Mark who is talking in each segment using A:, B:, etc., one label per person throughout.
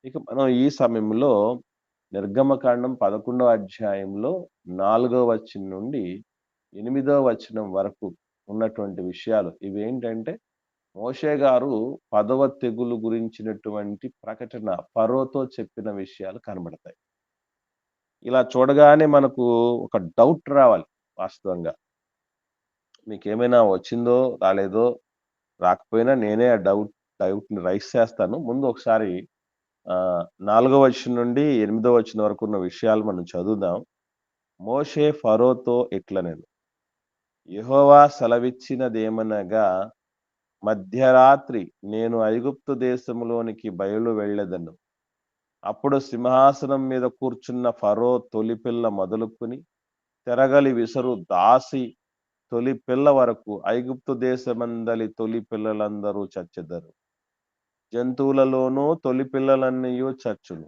A: ఇక మనం ఈ సమయంలో నిర్గమకాండం 11వ అధ్యాయంలో 4వ వచనం నుండి 8వ వచనం వరకు ఉన్నటువంటి విషయాలు. ఇవేంటంటే మోషే గారు 10వ తెగులు గురించినటువంటి ప్రకటన ఫరోతో చెప్పిన విషయాలు కనబడతాయి. ఇలా చూడగానే మనకు ఒక డౌట్ రావాలి వాస్తవంగా. మీకేమైనా వచ్చిందో, రాలేదో, రాకపోయినా నేనే ఆ డౌట్‌ని రైజ్ చేస్తాను. ముందు ఒకసారి 4వ వచనం నుండి 8వ వచనం వరకు ఉన్న విషయాలు మనం చదువుదాం. మోషే ఫరోతో ఇట్లనెను, యెహోవా సెలవిచ్చినదేమనగా, మధ్యరాత్రి నేను ఐగుప్తు దేశంలోనికి బయలు వెళ్ళెదను. అప్పుడు సింహాసనం మీద కూర్చున్న ఫరో తొలిపిల్ల మొదలుకొని తిరగలి విసరు దాసి తొలి పిల్ల వరకు ఐగుప్తు దేశమందలి తొలి పిల్లలందరూ చచ్చెదరు. జంతువులలోనూ తొలి పిల్లలన్నీయు చచ్చును.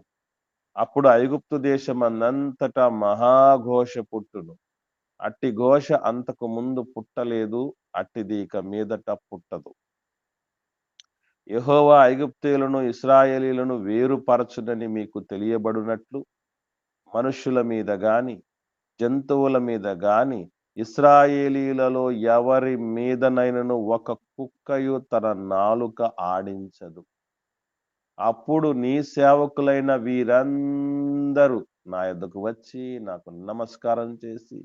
A: అప్పుడు ఐగుప్తు దేశమందంతటా మహాఘోష పుట్టును. అట్టి ఘోష అంతకు ముందు పుట్టలేదు, అట్టిది ఇక మీదట పుట్టదు. యెహోవా ఐగుప్తీయులను ఇశ్రాయేలీయులను వేరుపరచునని మీకు తెలియబడునట్లు మనుష్యుల మీద గాని జంతువుల మీద గాని ఇశ్రాయేలీయులలో ఎవరి మీదనైనను ఒక కుక్కయు తన నాలుక ఆడించదు. అప్పుడు నీ సేవకులైన వీరందరూ నా యొద్దకు వచ్చి నాకు నమస్కారం చేసి,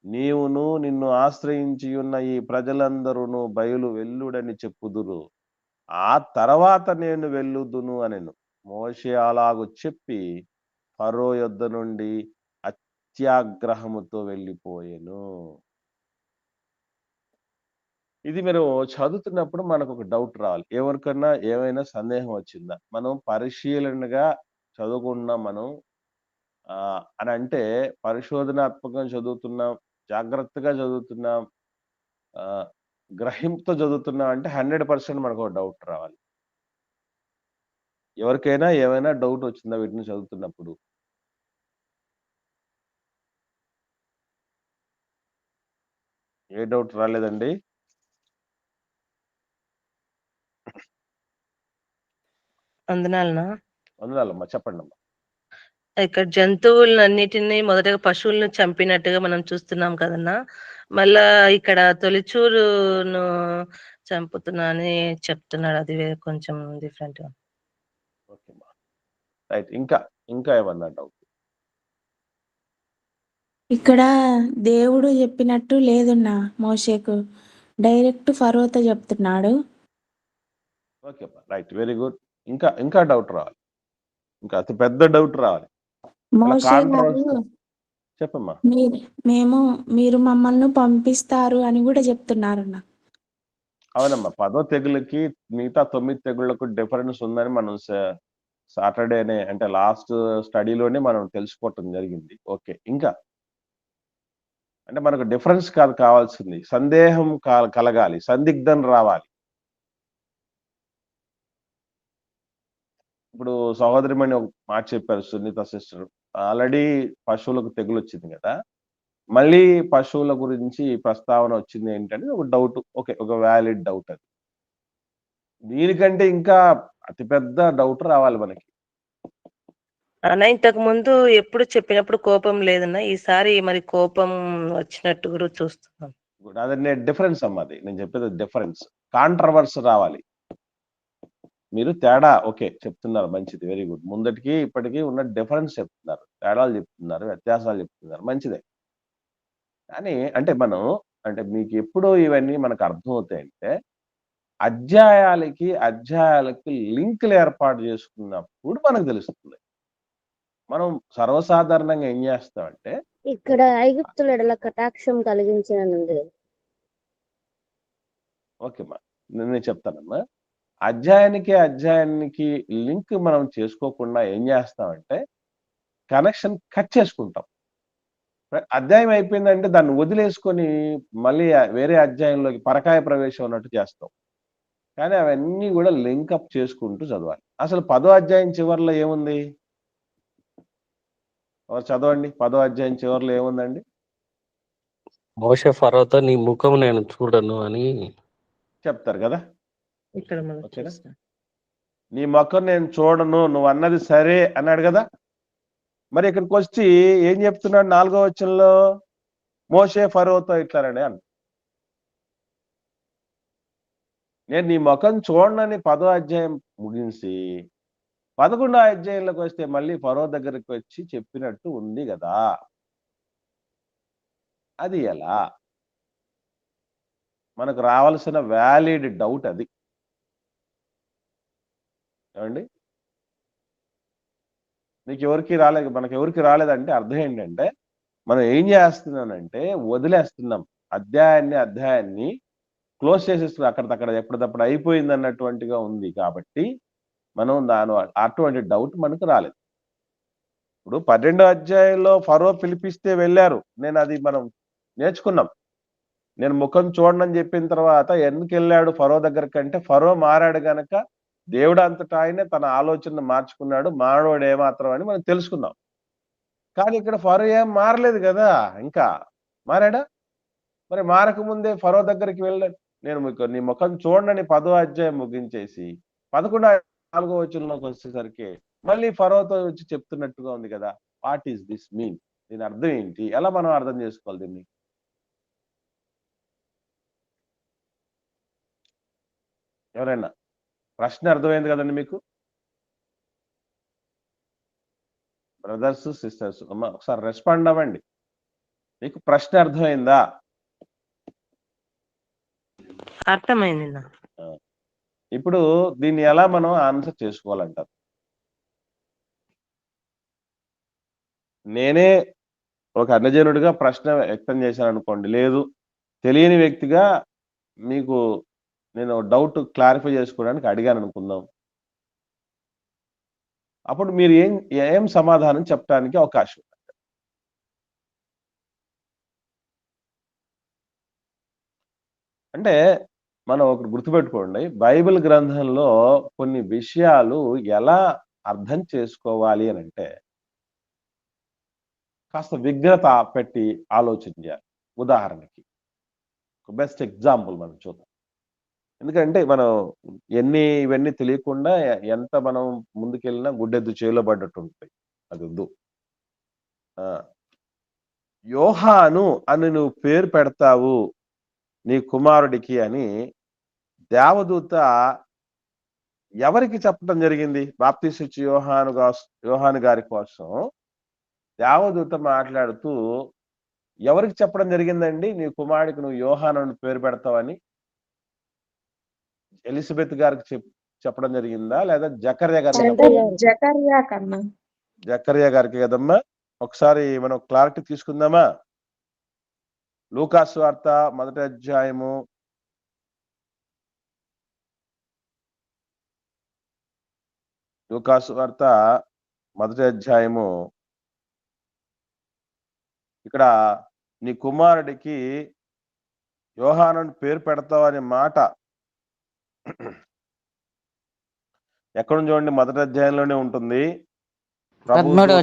A: నీవును నిన్ను ఆశ్రయించియున్న ఈ ప్రజలందరూను బయలు వెల్లుడని చెప్పుదురు. ఆ తర్వాత నేను వెళ్ళుదును అనెను. మోషే అలాగు చెప్పి ఫరో యొద్ద నుండి అత్యాగ్రహముతో వెళ్ళిపోయెను. ఇది మీరు చదువుతున్నప్పుడు మనకొక డౌట్ రావాలి. ఎవరికన్నా ఏమైనా సందేహం వచ్చిందా? మనం పరిశీలనగా చదువుకుంటున్నాం మనం. అనంటే పరిశోధనాత్మకంగా చదువుతున్నాం, జాగ్రత్తగా చదువుతున్నాం, ఆహ్, గ్రహింపుతో చదువుతున్నాం అంటే 100% మనకో డౌట్ రావాలి. ఎవరికైనా ఏమైనా డౌట్ వచ్చిందా వీటిని చదువుతున్నప్పుడు? ఏ డౌట్ రాలేదండి?
B: వందనాలనా?
A: వందనాలమ్మా. చెప్పండమ్మా.
B: ఇక్కడ జంతువులన్నిటిని మొదటగా పశువులను చంపినట్టుగా మనం చూస్తున్నాం కదన్నా. మళ్ళా ఇక్కడ తొలిచూరును చంపుతున్నా అని చెప్తున్నాడు. అది కొంచెం డిఫరెంట్.
A: ఓకేమ్మా. రైట్. ఇంకా ఏమన్నా డౌట్?
C: ఇక్కడ దేవుడు చెప్పినట్టు లేదన్నా మోషేకు. డైరెక్ట్ ఫరోతో చెప్తున్నాడు.
A: ఓకేమ్మా. రైట్. Very good. ఇంకా డౌట్ రావాలి. ఇంకా అతి పెద్ద డౌట్ రావాలి.
C: మోషే గారు
A: చెప్పమ్మా.
C: మీరు మమ్మల్ని పంపిస్తారు అని కూడా చెప్తున్నారన్న.
A: అవునమ్మా. 10వ తెగులుకి మిగతా 9 తెగుళ్ళకు డిఫరెన్స్ ఉందని మనం సాటర్డేనే అంటే లాస్ట్ స్టడీలోనే మనం తెలుసుకోవటం జరిగింది. ఓకే. ఇంకా అంటే మనకు డిఫరెన్స్ కాదు కావాల్సింది. సందేహం కలగాలి. సందిగ్ధం రావాలి. ఇప్పుడు సహోదరిమణి ఒక మాట చెప్పారు సునీత సిస్టర్. ఆల్రెడీ పశువులకు తెగులొచ్చింది గదా! మళ్ళీ పశువుల గురించి ప్రస్తావన వచ్చింది ఏంటంటే ఒక డౌట్. ఓకే. ఒక వాలిడ్ డౌట్ అది. దీనికంటే ఇంకా అతి పెద్ద డౌట్ రావాలి మనకి.
B: అన్న ఇంతకు ముందు ఎప్పుడు చెప్పినప్పుడు కోపం లేదన్నా, ఈసారి మరి కోపం వచ్చినట్టు కూడా చూస్తున్నాం.
A: అది డిఫరెన్స్ అమ్మా అది. నేను చెప్పేది డిఫరెన్స్. కాంట్రవర్సీ రావాలి. మీరు తేడా ఓకే. చెప్తున్నారు మంచిది. Very good. ముందటికి ఇప్పటికి ఉన్న డిఫరెన్స్ చెప్తున్నారు. తేడాలు చెప్తున్నారు. వ్యత్యాసాలు చెప్తున్నారు. మంచిదే. కానీ అంటే మనం అంటే మీకెప్పుడు ఇవన్నీ మనకు అర్థమవుతాయంటే, అధ్యాయాలకి లింకులు ఏర్పాటు చేసుకున్నప్పుడు మనకు తెలుస్తుంది. మనం సర్వసాధారణంగా ఏం చేస్తామంటే
D: ఇక్కడ ఐగుప్తుల ఎడల కటాక్షం కలిగించిననుంది.
A: ఓకేమ్మా. నేను చెప్తానమ్మా. అధ్యాయానికి లింక్ మనం చేసుకోకుండా ఏం చేస్తామంటే, కనెక్షన్ కట్ చేసుకుంటాం. అధ్యాయం అయిపోయిందంటే దాన్ని వదిలేసుకొని మళ్ళీ వేరే అధ్యాయంలోకి పరకాయ ప్రవేశం అన్నట్టు చేస్తాం. కానీ అవన్నీ కూడా లింక్ అప్ చేసుకుంటూ చదవాలి. అసలు 10వ అధ్యాయం చివర్లో ఏముంది? ఎవరు చదవండి. 10వ అధ్యాయం చివర్లో ఏముందండి?
E: మోషే ఫరోతో నీ ముఖం నేను చూడను అని
A: చెప్తారు కదా!
B: ఇక్కడ మనం
A: ఓకేనా?
B: చూస్తాం.
A: నీ ముఖం నేను చూడను, నువ్వు అన్నది సరే అన్నాడు కదా. మరి ఇక్కడికి వచ్చి ఏం చెప్తున్నాడు 4వ వచనంలో? మోషే ఫరోతో ఇట్లానే అన్న, నేను నీ ముఖం చూడనని 10వ అధ్యాయం ముగించి 11వ అధ్యాయంలోకి వస్తే మళ్ళీ ఫరో దగ్గరికి వచ్చి చెప్పినట్టు ఉంది కదా. అది ఎలా? మనకు రావాల్సిన వ్యాలిడ్ డౌట్ అది. ఏమండి, నీకెవరికి రాలేదు, మనకెవరికి రాలేదంటే అర్థం ఏంటంటే మనం ఏం చేస్తున్నానంటే వదిలేస్తున్నాం, అధ్యాయాన్ని క్లోజ్ చేసేస్తున్నాం, అక్కడక్కడ ఎప్పటికప్పుడు అయిపోయింది అన్నటువంటిగా ఉంది. కాబట్టి మనం అటువంటి డౌట్ మనకు రాలేదు. ఇప్పుడు 12వ అధ్యాయంలో ఫరో పిలిపిస్తే వెళ్ళారు, అది మనం నేర్చుకున్నాం. నేను ముఖం చూడనని చెప్పిన తర్వాత ఎందుకు వెళ్ళాడు ఫరో దగ్గరికి అంటే, ఫరో మారాడు గనక దేవుడు అంతటా ఆయనే తన ఆలోచన మార్చుకున్నాడు, మానవుడు ఏమాత్రం అని మనం తెలుసుకున్నాం. కానీ ఇక్కడ ఫరో ఏం మారలేదు కదా. ఇంకా మారాడా? మరి మారకముందే ఫరో దగ్గరికి వెళ్ళాడు, నీ ముఖం చూడనని 10వ అధ్యాయం ముగించేసి 4వ వచనంలోకి వచ్చేసరికి మళ్ళీ ఫరోతో వచ్చి చెప్తున్నట్టుగా ఉంది కదా. What is this mean? దీని అర్థం ఏంటి? ఎలా మనం అర్థం చేసుకోవాలి దీన్ని? ఎవరైనా ప్రశ్న అర్థమైంది కదండి మీకు? బ్రదర్స్, సిస్టర్స్ అమ్మ ఒకసారి రెస్పాండ్ అవ్వండి. మీకు ప్రశ్న అర్థమైందా?
B: అర్థమైంది.
A: ఇప్పుడు దీన్ని ఎలా మనం ఆన్సర్ చేసుకోవాలంటారు? నేనే ఒక అన్యజనుడిగా ప్రశ్న వ్యక్తం చేశాను అనుకోండి, లేదు తెలియని వ్యక్తిగా మీకు నేను డౌట్ క్లారిఫై చేసుకోవడానికి అడిగాను అనుకుందాం. అప్పుడు మీరు ఏం సమాధానం చెప్పడానికి అవకాశం? అంటే మనం ఒకటి గుర్తుపెట్టుకోండి, బైబిల్ గ్రంథంలో కొన్ని విషయాలు ఎలా అర్థం చేసుకోవాలి అని అంటే కాస్త విఘ్నత పెట్టి ఆలోచించాలి. ఉదాహరణకి ఒక బెస్ట్ ఎగ్జాంపుల్ మనం చూద్దాం. ఎందుకంటే మనం ఇవన్నీ తెలియకుండా ఎంత మనం ముందుకెళ్ళినా గుడ్డెద్దు చేలో పడ్డట్టు ఉంటాయి. అది వద్దు. యోహాను అని నువ్వు పేరు పెడతావు నీ కుమారుడికి అని దేవదూత ఎవరికి చెప్పడం జరిగింది? బాప్తీసు యోహాను గారి కోసం దేవదూత మాట్లాడుతూ ఎవరికి చెప్పడం జరిగిందండి? నీ కుమారుడికి నువ్వు యోహాను అని పేరు పెడతావని ఎలిజబెత్ గారికి చెప్పడం జరిగిందా, లేదా జకర్యా గారికి? జకర్యా గారికి కదమ్మా. ఒకసారి మనం క్లారిటీ తీసుకుందామా? లూకాసు వార్త 1వ అధ్యాయము 1వ అధ్యాయము ఇక్కడ నీ కుమారుడికి యోహాను పేరు పెడతావు అనే మాట ఎక్కడ చూడండి, 1వ అధ్యాయంలోనే ఉంటుంది. 13వ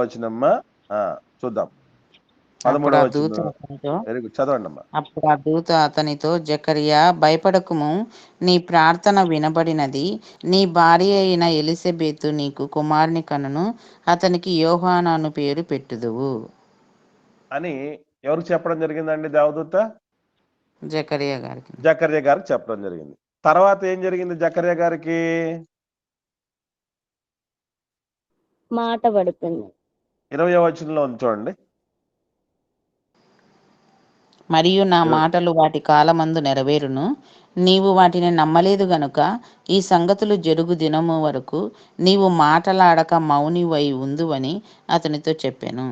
A: వచనమ్మా. చూద్దాం 13వ వచనం. వెరీ గుడ్, చదవండి అమ్మా.
F: అప్పుడు ఆ దూత అతనితో, జకరియా భయపడకుము, నీ ప్రార్థన వినబడినది, నీ భార్య అయిన ఎలిజబెతు నీకు కుమారుని కనును, అతనికి యోహాను అను పేరు పెట్టుదువు
A: అని ఎవరికి చెప్పడం జరిగిందండి? దేవదూత
F: జకరియా
A: గారికి చెప్పడం జరిగింది. తర్వాత ఏం జరిగింది? జకరియా గారికి
D: మాట పడిపోయింది.
A: 20వ వచనంలో చూడండి.
F: మరియు నా మాటలు వాటి కాలమందు నెరవేరును, నీవు వాటిని నమ్మలేదు గనుక ఈ సంగతులు జరుగు దినము వరకు నీవు మాటలాడక మౌనివై ఉందువని అతనితో చెప్పాను.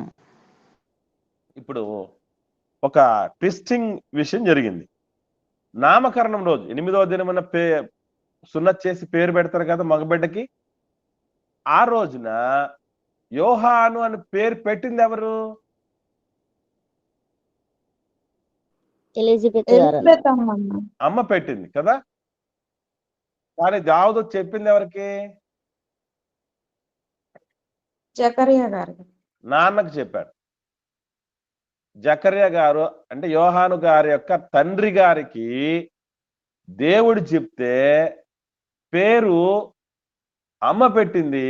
A: ఇప్పుడు ఒక ట్విస్టింగ్ విషయం జరిగింది. నామకరణం రోజు 8వ దినమున సున్నత్ చేసి పేరు పెడతారు కదా మగబిడ్డకి. ఆ రోజున యోహాను అని పేరు పెట్టింది ఎవరు?
D: ఎలిజబెత్
A: అమ్మ పెట్టింది కదా. కానీ దావీదు చెప్పింది ఎవరికి?
C: జకరియా గారు
A: నాన్నకు చెప్పాడు. జకర్యా గారు అంటే యోహాను గారి యొక్క తండ్రి గారికి దేవుడు చెప్తే పేరు అమ్మ పెట్టింది.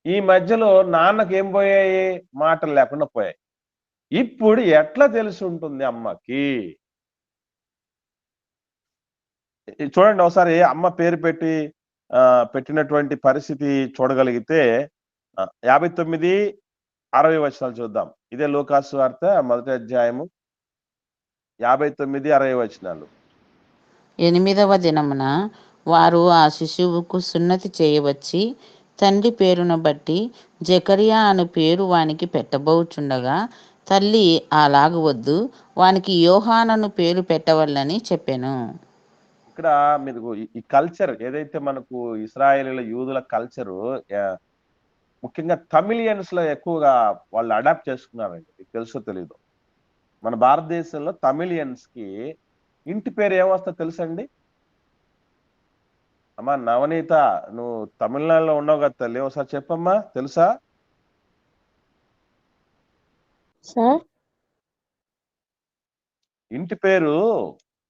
A: ఈ మధ్యలో నాన్నకి ఏం పోయాయి? మాటలు లేకుండా పోయాయి. ఇప్పుడు ఎట్లా తెలిసి ఉంటుంది అమ్మకి? చూడండి ఒకసారి అమ్మ పేరు పెట్టి పెట్టినటువంటి పరిస్థితి చూడగలిగితే 59, 60 వచనాలు చూద్దాం. ఇదే లూకాసు వార్త 1వ అధ్యాయము 59, 60 వచనాలు.
F: 8వ దినమున వారు ఆ శిశువుకు సున్నతి చేయవచ్చి తండ్రి పేరును బట్టి జకరియా అను పేరు వానికి పెట్టబోచుండగా తల్లి అలాగు వద్దు, వానికి యోహానను పేరు పెట్టవల్లని చెప్పెను.
A: ఇక్కడ మీకు ఈ కల్చర్ ఏదైతే మనకు ఇశ్రాయేలీల యూదుల కల్చరు ముఖ్యంగా తమిళియన్స్ లో ఎక్కువగా వాళ్ళు అడాప్ట్ చేసుకున్నారండి. మీకు తెలుసో తెలీదు, మన భారతదేశంలో తమిళియన్స్ కి ఇంటి పేరు ఏమొస్తా తెలుసండి? అమ్మా నవనీత, నువ్వు తమిళనాడులో ఉన్నావు కదా తల్లి, ఒకసారి చెప్పమ్మా, తెలుసా?
D: సార్
A: ఇంటి పేరు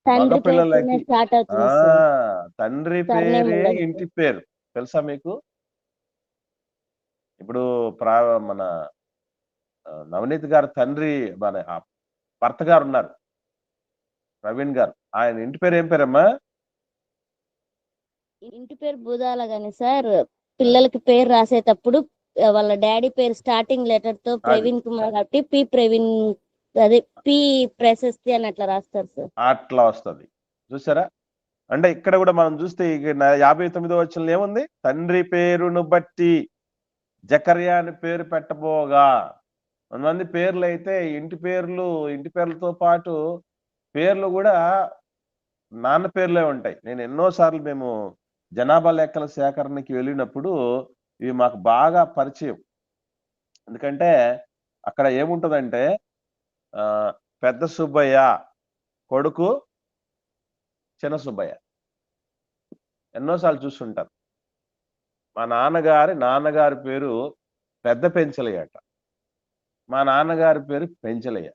D: తండ్రి
A: మగపిల్లలకి
D: పేరుతోనే స్టార్ట్ అవుతుంది సార్.
A: తండ్రి
D: సర్నేమ్
A: పేరే
D: ఉండదు.
A: ఇంటి పేరు. తెలుసా మీకు? ఇప్పుడు మన నవనీత్ గారు తండ్రి మన భర్త గారు ఉన్నారు, ప్రవీణ్ గారు. ఆయన ఇంటి పేరు ఏం పేరమ్మా?
D: ఇంటి పేరు బుధాల గాని సార్, పిల్లలకి పేరు రాసేటప్పుడు వాళ్ళ డాడీ పేరు స్టార్టింగ్ లెటర్ తో ప్రవీణ్ కుమార్ కాబట్టి పి ప్రవీణ్, అదే పి ప్రశస్తి అని అట్లా రాస్తారు సార్.
A: అట్లా వస్తుంది, చూసారా? అంటే ఇక్కడ కూడా మనం చూస్తే 59వ వచనంలో ఏముంది? తండ్రి పేరును బట్టి జకర్యా అని పేరు పెట్టబోగా. కొంతమంది పేర్లు అయితే ఇంటి పేర్లతో పాటు పేర్లు కూడా నాన్న పేర్లే ఉంటాయి. నేను ఎన్నోసార్లు మేము జనాభా లెక్కల సేకరణకి వెళ్ళినప్పుడు ఇవి మాకు బాగా పరిచయం. ఎందుకంటే అక్కడ ఏముంటదంటే పెద్ద సుబ్బయ్య కొడుకు చిన్న సుబ్బయ్య, ఎన్నోసార్లు చూస్తుంటారు. మా నాన్నగారి పేరు పెద్ద పెంచలయ్య అట, మా నాన్నగారి పేరు పెంచలయ్య.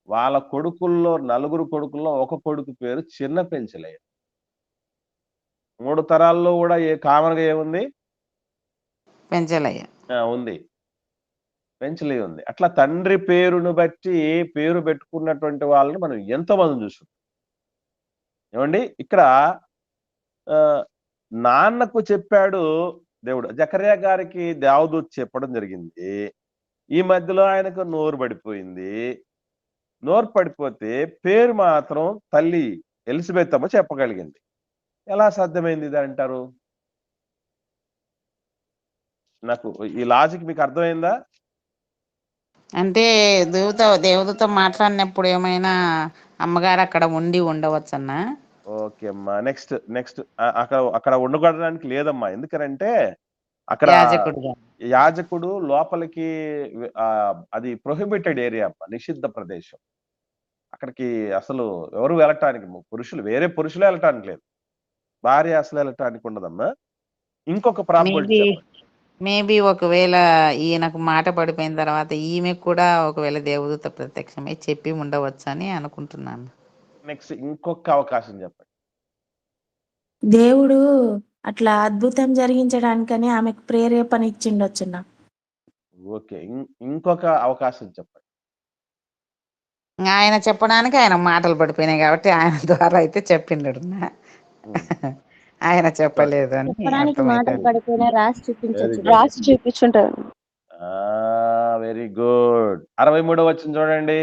A: వాళ్ళ కొడుకుల్లో 4 కొడుకుల్లో ఒక కొడుకు పేరు చిన్న పెంచలయ్య. 3 తరాల్లో కూడా కామన్ గా ఏముంది?
F: పెంచలయ్య
A: ఉంది, పెంచలయ్య ఉంది. అట్లా తండ్రి పేరును బట్టి పేరు పెట్టుకున్నటువంటి వాళ్ళని మనం ఎంతో మంది చూస్తున్నాం. ఏమండి, ఇక్కడ నాన్నకు చెప్పాడు దేవుడు. జకర్యా గారికి దేవదూత చెప్పడం జరిగింది. ఈ మధ్యలో ఆయనకు నోరు పడిపోయింది. నోరు పడిపోతే పేరు మాత్రం తల్లి ఎలిజబెత్ అమ్మ చెప్పగలిగింది. ఎలా సాధ్యమైంది ఇది అంటారు? నాకు ఈ లాజిక్ మీకు అర్థమైందా?
F: అంటే దేవదూత మాట్లాడినప్పుడు ఏమైనా అమ్మగారు అక్కడ ఉండవచ్చన్నా?
A: ఓకే అమ్మా, నెక్స్ట్ అక్కడ ఉండగొట్టడానికి లేదమ్మా. ఎందుకనంటే అక్కడ యాజకుడు లోపలికి అది ప్రొహిబిటెడ్ ఏరియా అమ్మా, నిషిద్ధ ప్రదేశం. అక్కడికి అసలు ఎవరు వెళ్ళటానికి, వేరే పురుషులు వెళ్ళటానికి లేదు, భార్య అసలు వెళ్ళటానికి ఉండదమ్మా. ఇంకొక ప్రాబిలిటీ
F: మేబీ ఒకవేళ ఈయనకు మాట పడిపోయిన తర్వాత ఈమె కూడా ఒకవేళ దేవదూత ప్రత్యక్షమై చెప్పి ఉండవచ్చు అని అనుకుంటున్నాను.
A: నెక్స్ట్ ఇంకొక అవకాశం చెప్పండి.
C: దేవుడు అట్లా అద్భుతం జరిగించడానికని ఆమెకు ప్రేరేపణ ఇచ్చిండొచ్చున్నా.
A: ఓకే, ఇంకొక అవకాశం చెప్పండి.
F: ఆయన చెప్పడానికి ఆయన మాటలు పడిపోయినాయి కాబట్టి ఆయన ద్వారా అయితే చెప్పిండడు. ఆయన చెప్పలేదు అని
D: చెప్పడానికి మాటలు పడిపోయినా
B: రాసి చూపించుంటారు.
A: Very good. 63వ వచనం చూడండి,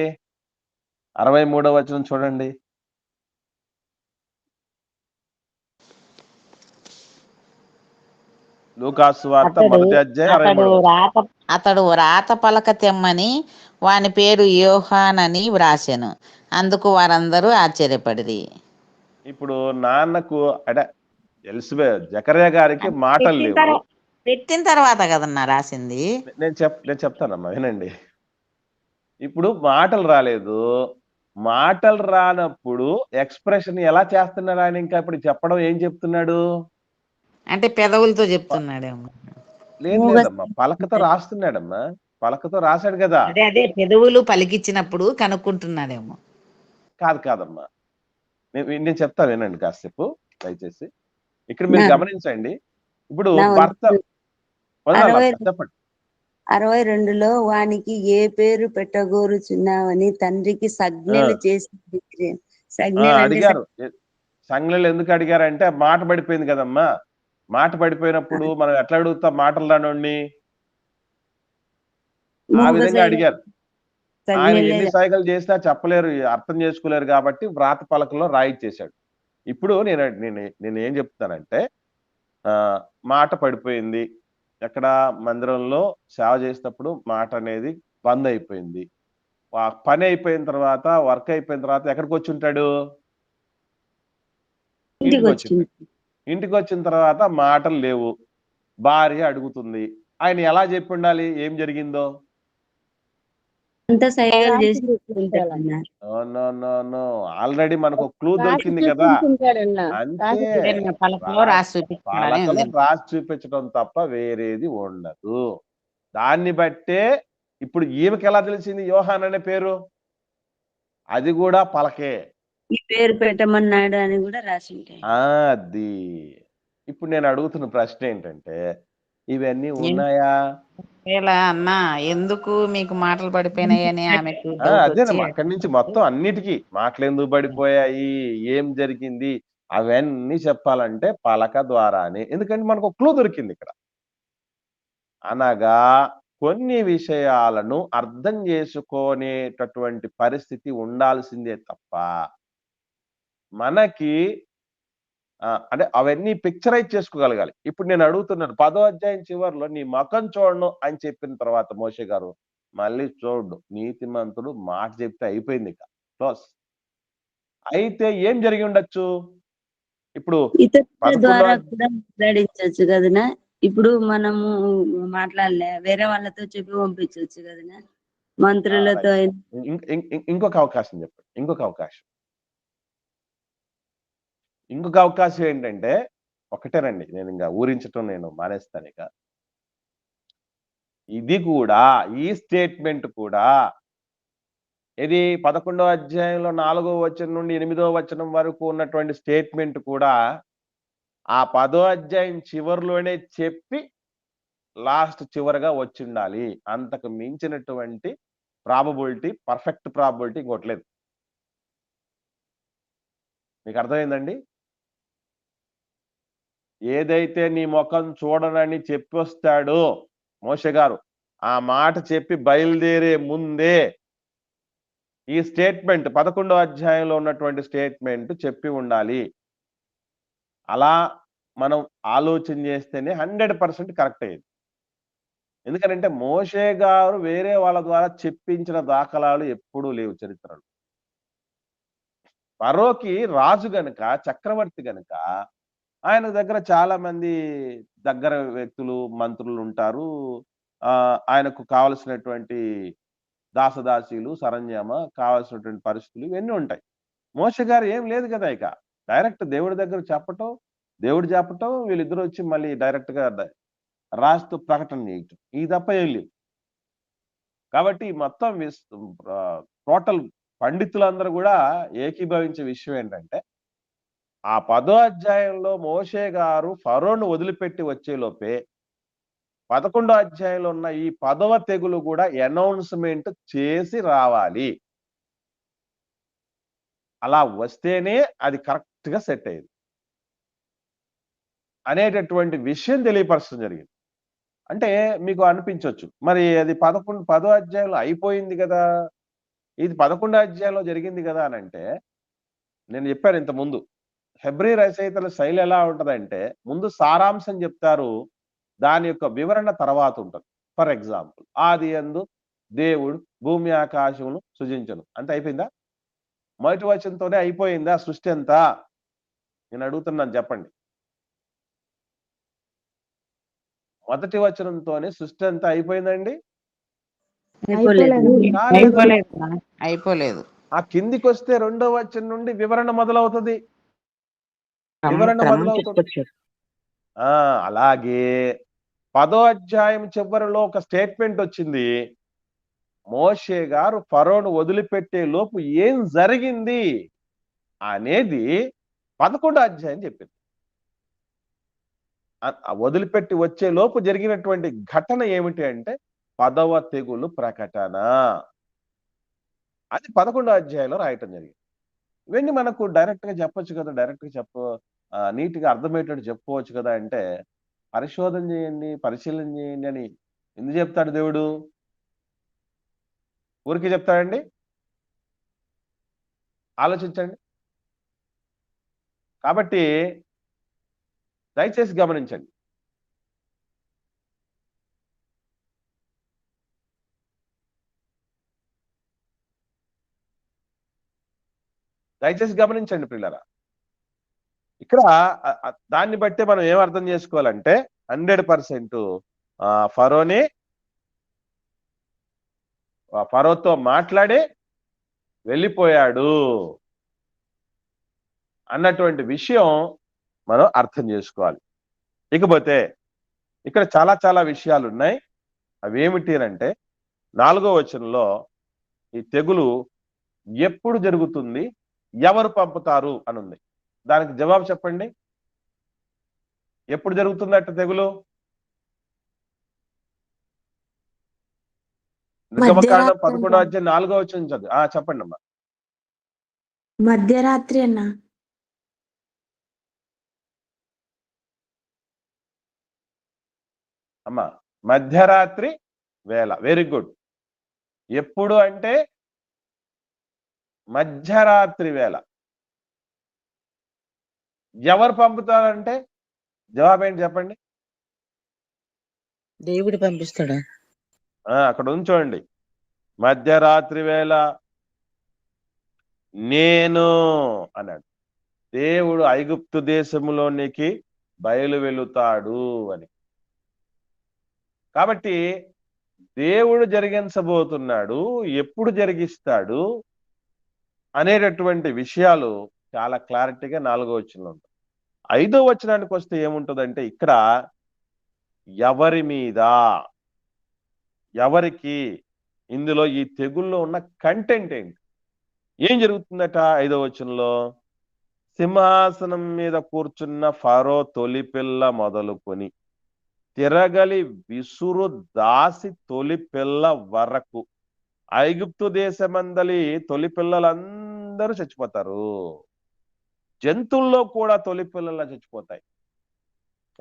A: 63వ వచనం చూడండి. లూకాసు వార్త 1వ అధ్యాయం 63.
F: అతడు రాత పలక తెమ్మని వాని పేరు యోహాన్ అని వ్రాసెను. అందుకు వారందరూ ఆశ్చర్యపడిరి.
A: ఇప్పుడు నాన్నకు అంటే ఎలిజబెత్ జకర్యా గారికి మాటలు లేవు.
F: పెట్టిన తర్వాత కదన్నా రాసింది.
A: నేను చెప్తానమ్మా, వినండి. ఇప్పుడు మాటలు రాలేదు. మాటలు రానప్పుడు ఎక్స్ప్రెషన్ ఎలా చేస్తున్నాడు ఆయన? ఇంకా ఇప్పుడు చెప్పడం ఏం చెప్తున్నాడు
F: అంటే పెదవులతో చెప్తున్నాడేమో.
A: లేదమ్మా, పలకతో రాస్తున్నాడమ్మా, పలకతో రాశాడు కదా.
F: అదే పెదవులు పలికిచ్చినప్పుడు కనుక్కుంటున్నాడేమో.
A: కాదమ్మా, నేను చెప్తాను, వినండి కాసేపు దయచేసి. ఇక్కడ మీరు
G: నా
A: గమనించండి. ఇప్పుడు
G: నా
A: భర్త
G: వంతు
A: వదలాలి
G: 60
A: అక్క, చెప్పండి.
G: 62లో వానికి ఏ పేరు పెట్టగోరుచున్నావని తండ్రికి
A: ఆ,
G: సంజ్ఞలు చేసి
A: ఆ,
G: సంజ్ఞలు అంటే
A: అడిగారు. సంఘ్నలు ఎందుకు అడిగారంటే మాట పడిపోయింది కదమ్మా. మాట పడిపోయినప్పుడు మనం ఎట్లా అడుగుతాం మాటలు రానోడిని? ఆ
G: మూగ
A: విధంగా
G: సైగ
A: అడిగారు. ఆయన
G: సంజ్ఞలే
A: ఎన్ని సైగలు చేసినా చెప్పలేరు, అర్థం చేసుకోలేరు కాబట్టి వ్రాత పలకలో రాయిచ్చేశాడు. ఇప్పుడు నేను నేను నేను ఏం చెప్తానంటే మాట పడిపోయింది. ఎక్కడ మందిరంలో సేవ చేసేటప్పుడు మాట అనేది బంద్ అయిపోయింది. పని అయిపోయిన తర్వాత, వర్క్ అయిపోయిన తర్వాత ఎక్కడికి వచ్చి ఉంటాడు?
G: ఇంటికి
A: ఇంటికి
G: వచ్చింది.
A: వచ్చింటాడు. ఇంటికి వచ్చిన తర్వాత మాటలు లేవు. భార్య అడుగుతుంది. ఆయన ఎలా చెప్పి ఉండాలి ఏం జరిగిందో?
G: అంతా సైగలు చేసి
D: రాసి చూపించాలన్న.
A: నో నో నో, ఆల్రెడీ మనకు క్లూ
D: రాసి
A: దొరికింది కదా.
D: చూపించుంటాడన్న.
A: అంతే,
F: ఏదైనా పలకలో రాసి చూపించాలని
A: పాలకలో
F: ఉంది.
A: రాసి చూపించడం తప్ప వేరేది ఉండదు. దాన్ని బట్టే ఇప్పుడు ఈమెకి ఎలా తెలిసింది యోహాన్ అనే పేరు? అది కూడా పలకే.
G: ఈ పేరు పెట్టమన్నాడు అని కూడా రాసి ఉంటాయి.
A: అది ఇప్పుడు నేను అడుగుతున్న ప్రశ్న ఏంటంటే, ఇవన్నీ ఉన్నాయా?
F: అన్న ఎందుకు మీకు మాటలు పడిపోయినాయని ఆమెకు డౌట్ వచ్చి
A: అదేనమ్మా, అక్కడి నుంచి మొత్తం అన్నిటికీ మాటలు ఎందుకు పడిపోయాయి, ఏం జరిగింది, అవన్నీ చెప్పాలంటే పలక ద్వారానే. ఎందుకంటే మనకు క్లూ దొరికింది ఇక్కడ. అనగా కొన్ని విషయాలను అర్థం చేసుకునేటటువంటి పరిస్థితి ఉండాల్సిందే తప్ప మనకి అంటే అవన్నీ పిక్చరైజ్ చేసుకోగలగాలి. ఇప్పుడు నేను అడుగుతున్నాను, 10వ అధ్యాయం చివరిలో నీ ముఖం చూడను అని చెప్పిన తర్వాత మోషే గారు మళ్ళీ చూడు, నీతిమంతుడు మాట చెప్తే అయిపోయింది, ఇక క్లోజ్. అయితే ఏం జరిగి ఉండొచ్చు? ఇప్పుడు
G: ఇతరుల ద్వారా
A: 11వ
G: కూడా మాట్లాడించవచ్చు కదనా. ఇప్పుడు మనము మాట్లాడలే, వేరే వాళ్ళతో చెప్పి పంపించవచ్చు కదనా, మంత్రులతో.
A: ఇంకొక అవకాశం చెప్పండి. ఇంకొక అవకాశం ఏంటంటే ఒకటేనండి, నేను ఇంకా ఊరించటం నేను మానేస్తాను ఇక. ఇది కూడా, ఈ స్టేట్మెంట్ కూడా ఇది 11వ అధ్యాయంలో 4వ వచనం నుండి 8వ వచనం వరకు ఉన్నటువంటి స్టేట్మెంట్ కూడా ఆ 10వ అధ్యాయం చివరిలోనే చెప్పి లాస్ట్ చివరగా వచ్చిండాలి. అంతకు మించినటువంటి ప్రాబబిలిటీ, పర్ఫెక్ట్ ప్రాబబిలిటీ ఇంకోటి లేదు. మీకు అర్థమైందండి? ఏదైతే నీ ముఖం చూడనని చెప్పొస్తాడో మోషే గారు, ఆ మాట చెప్పి బయలుదేరే ముందే ఈ స్టేట్మెంట్ 11వ అధ్యాయంలో ఉన్నటువంటి స్టేట్మెంట్ చెప్పి ఉండాలి. అలా మనం ఆలోచన చేస్తేనే 100% కరెక్ట్ అయ్యేది. ఎందుకంటే మోషే గారు వేరే వాళ్ళ ద్వారా చెప్పించిన దాఖలాలు ఎప్పుడూ లేవు చరిత్రలో. ఫరోకి రాజు గనుక, చక్రవర్తి గనుక ఆయన దగ్గర చాలా మంది దగ్గర వ్యక్తులు, మంత్రులు ఉంటారు. ఆయనకు కావలసినటువంటి దాసదాసీలు, సరంజామ, కావాల్సినటువంటి పరిస్థితులు ఇవన్నీ ఉంటాయి. మోషే గారు ఏం లేదు కదా, ఇక డైరెక్ట్ దేవుడి దగ్గర చెప్పటం, వీళ్ళిద్దరూ వచ్చి మళ్ళీ డైరెక్ట్ గా రాస్తూ ప్రకటన చేయటం, ఈ తప్ప ఏం లేవు. కాబట్టి మొత్తం టోటల్ పండితులందరూ కూడా ఏకీభవించే విషయం ఏంటంటే, ఆ 10వ అధ్యాయంలో మోషే గారు ఫరోను వదిలిపెట్టి వచ్చే లోపే 11వ అధ్యాయంలో ఉన్న ఈ 10వ తెగులు కూడా అనౌన్స్మెంట్ చేసి రావాలి. అలా వస్తేనే అది కరెక్ట్ గా సెట్ అయ్యేది అనేటటువంటి విషయం తెలియపరచడం జరిగింది. అంటే మీకు అనిపించవచ్చు, మరి అది 10వ అధ్యాయంలో అయిపోయింది కదా, ఇది 11వ అధ్యాయంలో జరిగింది కదా అని అంటే, నేను చెప్పాను ఇంత ముందు, హెబ్రీ రచయితల శైలి ఎలా ఉంటదంటే ముందు సారాంశం చెప్తారు, దాని యొక్క వివరణ తర్వాత ఉంటుంది. ఫర్ ఎగ్జాంపుల్, ఆది యందు దేవుడు భూమి ఆకాశమును సృజించను అంటే అయిపోయిందా? మొదటి వచనంతోనే అయిపోయిందా సృష్టి అంతా? నేను అడుగుతున్నాను, చెప్పండి. మొదటి వచనంతోనే సృష్టి అంతా అయిపోయిందండి?
F: అయిపోలేదు.
A: ఆ కిందికి వస్తే 2వ వచనం నుండి వివరణ మొదలవుతుంది. అలాగే 10వ అధ్యాయం చివరిలో ఒక స్టేట్మెంట్ వచ్చింది, మోషే గారు ఫరోను వదిలిపెట్టే లోపు ఏం జరిగింది అనేది 11వ అధ్యాయం చెప్పింది. వదిలిపెట్టి వచ్చే లోపు జరిగినటువంటి ఘటన ఏమిటి అంటే 10వ తెగులు ప్రకటన. అది 11వ అధ్యాయంలో రాయటం జరిగింది. ఇవన్నీ మనకు డైరెక్ట్ గా చెప్పొచ్చు కదా, డైరెక్ట్ గా నీట్ గా అర్థమయ్యేటట్టు చెప్పుకోవచ్చు కదా అంటే, పరిశోధన చేయండి, పరిశీలన చేయండి అని ఎందుకు చెప్తాడు దేవుడు? ఊరికి చెప్తాడండి? ఆలోచించండి. కాబట్టి దయచేసి గమనించండి. దయచేసి గమనించండి ప్రియులారా. ఇక్కడ దాన్ని బట్టే మనం ఏం అర్థం చేసుకోవాలంటే 100% ఫరోతో మాట్లాడి వెళ్ళిపోయాడు అన్నటువంటి విషయం మనం అర్థం చేసుకోవాలి. ఇకపోతే ఇక్కడ చాలా చాలా విషయాలు ఉన్నాయి. అవేమిటి అంటే 4వ వచనంలో ఈ తెగులు ఎప్పుడు జరుగుతుంది, ఎవరు పంపుతారు అని ఉంది. దానికి జవాబు చెప్పండి. ఎప్పుడు జరుగుతుందట తెగులు? నిర్గమకాండం 11వ అధ్యాయం 4వ వచనం చదువు. చెప్పండి అమ్మా.
C: మధ్యరాత్రి అన్న.
A: అమ్మా, మధ్యరాత్రి వేళ. Very good. ఎప్పుడు అంటే మధ్యరాత్రి వేళ. ఎవరు పంపుతారంటే జవాబు ఏంటి చెప్పండి?
F: దేవుడు పంపిస్తాడా?
A: అక్కడ ఉంచోండి. మధ్యరాత్రి వేళ నేను అన్నాడు. దేవుడు ఐగుప్తు దేశంలోనికి బయలు వెళుతాడు అని. కాబట్టి దేవుడు జరిగించబోతున్నాడు, ఎప్పుడు జరిగిస్తాడు అనేటటువంటి విషయాలు చాలా క్లారిటీగా 4వ వచనంలో ఉంటాయి. 5వ వచనానికి వస్తే ఏముంటుందంటే, ఇక్కడ ఎవరి మీద, ఎవరికి, ఇందులో ఈ తెగుల్లో ఉన్న కంటెంట్ ఏంటి, ఏం జరుగుతుందట 5వ వచనంలో? సింహాసనం మీద కూర్చున్న ఫరో తొలిపిల్ల మొదలుకొని తిరగలి విసురు దాసి తొలిపిల్ల వరకు ఐగుప్తు దేశమందలి తొలి పిల్లలందరూ చచ్చిపోతారు. జంతువుల్లో కూడా తొలి పిల్లలు చచ్చిపోతాయి.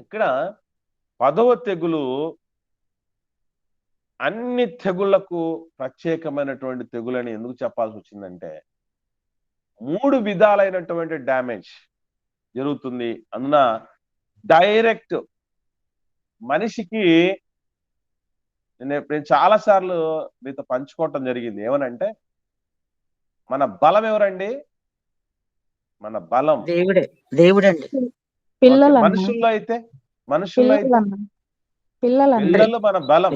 A: ఇక్కడ 10వ తెగులు అన్ని తెగుళ్లకు ప్రత్యేకమైనటువంటి తెగులని ఎందుకు చెప్పాల్సి వచ్చిందంటే, 3 విధాలైనటువంటి డ్యామేజ్ జరుగుతుంది. అందున డైరెక్ట్ మనిషికి నేను చాలా సార్లు మీతో పంచుకోవటం జరిగింది. ఏమనంటే, మన బలం ఎవరండి? మన బలం
F: దేవుడండి.
A: మనుషుల్లో అయితే పిల్లలు మన బలం.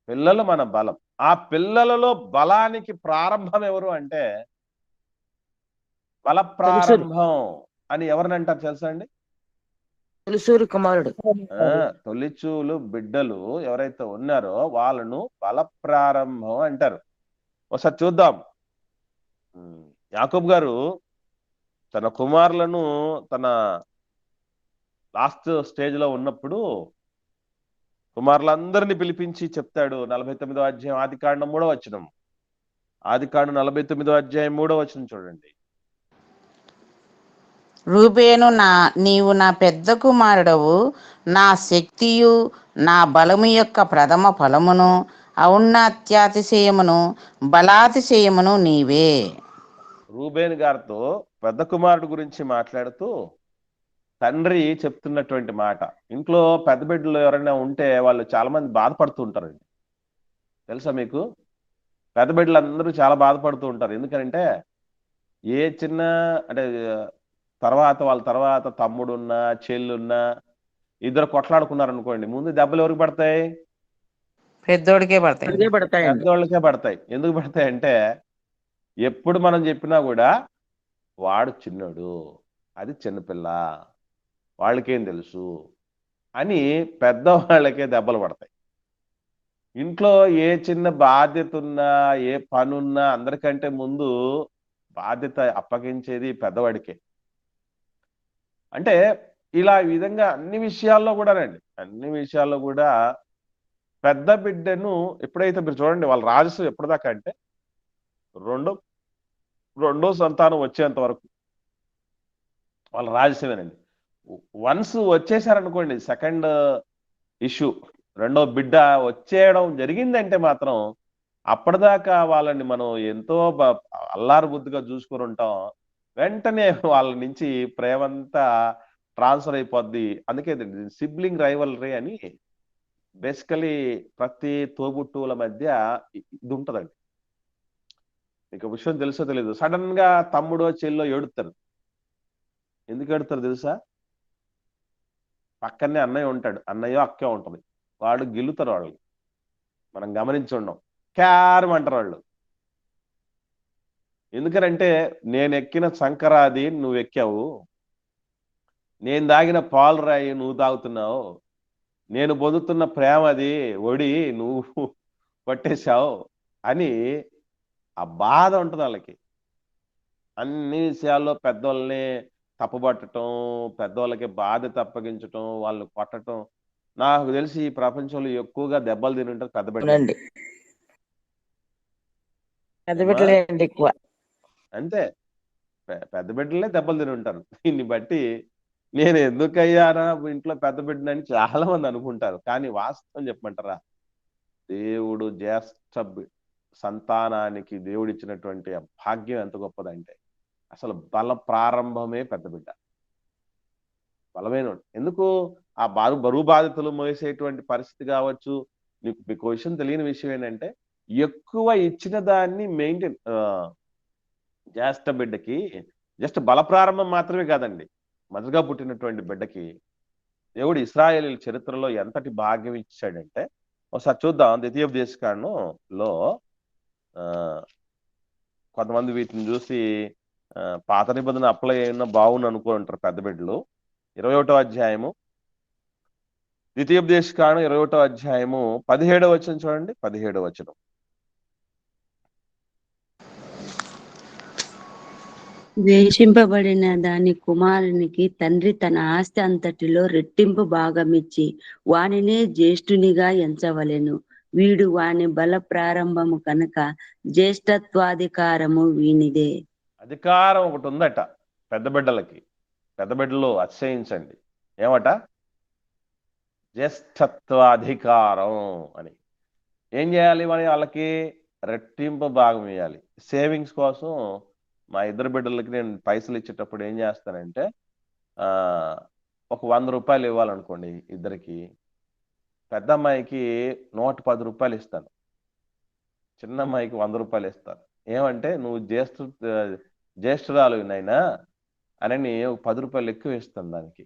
A: పిల్లలు మన బలం. ఆ పిల్లలలో బలానికి ప్రారంభం ఎవరు అంటే, బల ప్రారంభం అని ఎవరిని అంటారు తెలుసా అండి?
F: తొలిసూరు కుమారుడు.
A: తొలిచూలు బిడ్డలు ఎవరైతే ఉన్నారో వాళ్ళను బల ప్రారంభం అంటారు. ఒకసారి చూద్దాం. యాకోబు గారు తన కుమారులను తన లాస్ట్ స్టేజ్ లో ఉన్నప్పుడు కుమారులందరినీ పిలిపించి చెప్తాడు. 49వ అధ్యాయం ఆదికాండం 3వ వచనం. ఆదికాండం 49వ అధ్యాయం 3వ వచనం చూడండి.
F: రూబేను, నీవు నా పెద్ద కుమారుడవు, నా శక్తియు నా బలము యొక్క ప్రథమ ఫలమును, ఔన్నత్యాతిశయమును బలాతిశయమును నీవే.
A: రూబేన్ గారితో పెద్ద కుమారుడు గురించి మాట్లాడుతూ తండ్రి చెప్తున్నటువంటి మాట. ఇంట్లో పెద్ద బిడ్డలు ఎవరైనా ఉంటే వాళ్ళు చాలా మంది బాధపడుతూ ఉంటారండి. తెలుసా మీకు? పెద్ద బిడ్డలు అందరూ చాలా బాధపడుతూ ఉంటారు. ఎందుకంటే ఏ చిన్న అంటే వాళ్ళ తర్వాత తమ్ముడున్నా చెల్లున్నా ఇద్దరు కొట్లాడుకున్నారు అనుకోండి, ముందు దెబ్బలు ఎవరికి పడతాయి?
F: పెద్దోడికే పడతాయి.
A: పెద్దోళ్ళకే పడతాయి. ఎందుకు పడతాయి అంటే, ఎప్పుడు మనం చెప్పినా కూడా వాడు చిన్నోడు, అది చిన్నపిల్ల, వాళ్ళకేం తెలుసు అని పెద్దవాళ్ళకే దెబ్బలు పడతాయి. ఇంట్లో ఏ చిన్న బాధ్యత ఉన్నా, ఏ పనున్నా అందరికంటే ముందు బాధ్యత అప్పగించేది పెద్దవాడికే. అంటే ఇలా ఈ విధంగా అన్ని విషయాల్లో కూడానండి, అన్ని విషయాల్లో కూడా పెద్ద బిడ్డను ఎప్పుడైతే మీరు చూడండి, వాళ్ళ రాజస్వం ఎప్పటిదాకా అంటే రెండో సంతానం వచ్చేంత వరకు వాళ్ళ రాజస్వమేనండి. వన్స్ వచ్చేసారనుకోండి, సెకండ్ ఇష్యూ, రెండో బిడ్డ వచ్చేయడం జరిగిందంటే మాత్రం అప్పటిదాకా వాళ్ళని మనం ఎంతో అల్లారు బుద్ధిగా చూసుకొని ఉంటాం. వెంటనే వాళ్ళ నుంచి ప్రేమంతా ట్రాన్స్ఫర్ అయిపోద్ది. అందుకే సిబ్లింగ్ రైవల్రీ అని బేసికలీ ప్రతి తోబుట్టువుల మధ్య ఇది ఉంటదండి. మీకు విషయం తెలుసో తెలీదు, సడన్ గా తమ్ముడో చెల్లో ఏడుతారు. ఎందుకు ఏడుతారు తెలుసా? పక్కనే అన్నయ్య ఉంటాడు, అన్నయ్యో అక్కే ఉంటది, వాడు గిల్లుతారు వాళ్ళని, మనం గమనించి ఉండం, క్యారం అంటారు వాళ్ళు. ఎందుకనంటే నేను ఎక్కిన సంకరాది నువ్వు ఎక్కావు, నేను దాగిన పాలు రాయి నువ్వు తాగుతున్నావు, నేను పొందుతున్న ప్రేమ అది ఒడి నువ్వు పట్టేశావు అని ఆ బాధ ఉంటుంది వాళ్ళకి. అన్ని విషయాల్లో పెద్దోళ్ళని తప్పుపట్టడం, పెద్దోళ్ళకి బాధ్యత అప్పగించటం, వాళ్ళని కొట్టడం. నాకు తెలిసి ఈ ప్రపంచంలో ఎక్కువగా దెబ్బలు తిని ఉంటారు పెద్ద బిడ్డలు.
F: అవునండి. పెద్ద బిడ్డలే అండి ఎక్కువ.
A: అంతే, పెద్ద బిడ్డలే దెబ్బలు తిని ఉంటారు. దీన్ని బట్టి నేను ఎందుకయ్యానా ఇంట్లో పెద్ద బిడ్డనని చాలా మంది అనుకుంటారు. కానీ వాస్తవం చెప్పమంటారా, దేవుడు జ్యేష్ఠ సంతానానికి దేవుడిచ్చినటువంటి ఆ భాగ్యం ఎంత గొప్పదంటే, అసలు బల ప్రారంభమే పెద్ద బిడ్డ, బలమైన. ఎందుకు ఆ బరువు బాధ్యతలు మోసేటువంటి పరిస్థితి కావచ్చు. మీకు విషయం తెలియని విషయం ఏంటంటే, ఎక్కువ ఇచ్చిన దాన్ని మెయింటైన్ జ్యేష్ఠ బిడ్డకి జస్ట్ బల ప్రారంభం మాత్రమే కాదండి, మొదటగా పుట్టినటువంటి బిడ్డకి దేవుడు ఇశ్రాయేలీయుల చరిత్రలో ఎంతటి భాగ్యం ఇచ్చాడంటే, ఒకసారి చూద్దాం. ద్వితీయోపదేశకాండంలో కొంతమంది వీటిని చూసి పాత నిబంధన అప్లై అయినా బాగుంది అనుకుంటారు పెద్ద బిడ్డలు. 21వ అధ్యాయము, ద్వితీయోపదేశకాండం 21వ అధ్యాయము 17వ వచనం చూడండి. 17వ వచనం,
G: ద్వేషింపబడిన దాని కుమారునికి తండ్రి తన ఆస్తి అంతటిలో రెట్టింపు భాగమిచ్చి వానినే జ్యేష్ఠునిగా ఎంచవలెను. వీడు వాని బల ప్రారంభము కనుక జ్యేష్ఠత్వాధికారము వీనిదే.
A: అధికారం ఒకటి ఉందట పెద్ద బిడ్డలకి. పెద్ద బిడ్డలు అతిశయించండి, ఏమట? జ్యేష్ఠత్వాధికారం అని. ఏం చేయాలి మరి? వాళ్ళకి రెట్టింపు భాగం ఇవ్వాలి. సేవింగ్స్ కోసం మా ఇద్దరు బిడ్డలకి నేను పైసలు ఇచ్చేటప్పుడు ఏం చేస్తానంటే, ఒక 100 రూపాయలు ఇవ్వాలనుకోండి ఇద్దరికి, పెద్ద అమ్మాయికి 110 రూపాయలు ఇస్తాను, చిన్న అమ్మాయికి 100 రూపాయలు ఇస్తాను. ఏమంటే, నువ్వు జ్యేష్ఠురాలు నైనా అని ఒక 10 రూపాయలు ఎక్కువ ఇస్తాను దానికి.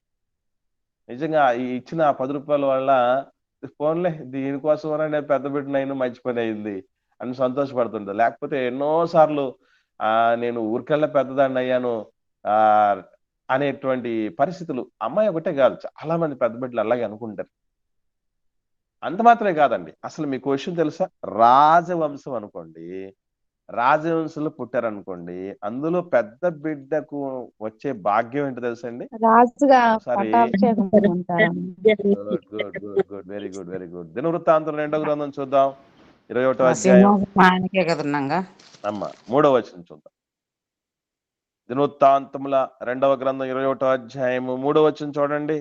A: నిజంగా ఈ ఇచ్చిన 10 రూపాయల వల్ల ఫోన్లే దీనికోసం నేను పెద్ద బిడ్డనైనా మంచి పని అయింది అని సంతోషపడుతుంటా. లేకపోతే ఎన్నోసార్లు నేను ఊరికెళ్ళ పెద్దదాన్ని అయ్యాను అనేటువంటి పరిస్థితులు. అమ్మాయి ఒకటే కాదు, చాలా మంది పెద్ద బిడ్డలు అలాగే అనుకుంటారు. అంత మాత్రమే కాదండి, అసలు మీకు విషయం తెలుసా? రాజవంశం అనుకోండి, రాజవంశంలో పుట్టారనుకోండి, అందులో పెద్ద బిడ్డకు వచ్చే భాగ్యం ఏంటో తెలుసండి?
C: రాజుగా
A: ఒకసారి వెరీ గుడ్ వెరీ గుడ్. దినవృత్తాంతం 2వ గ్రంథం చూద్దాం, 21వ అధ్యాయం. అమ్మ 3వ వచనం చూద్దాం. దినవృత్తాంతముల 2వ గ్రంథం 21వ అధ్యాయము 3వ వచనం చూడండి.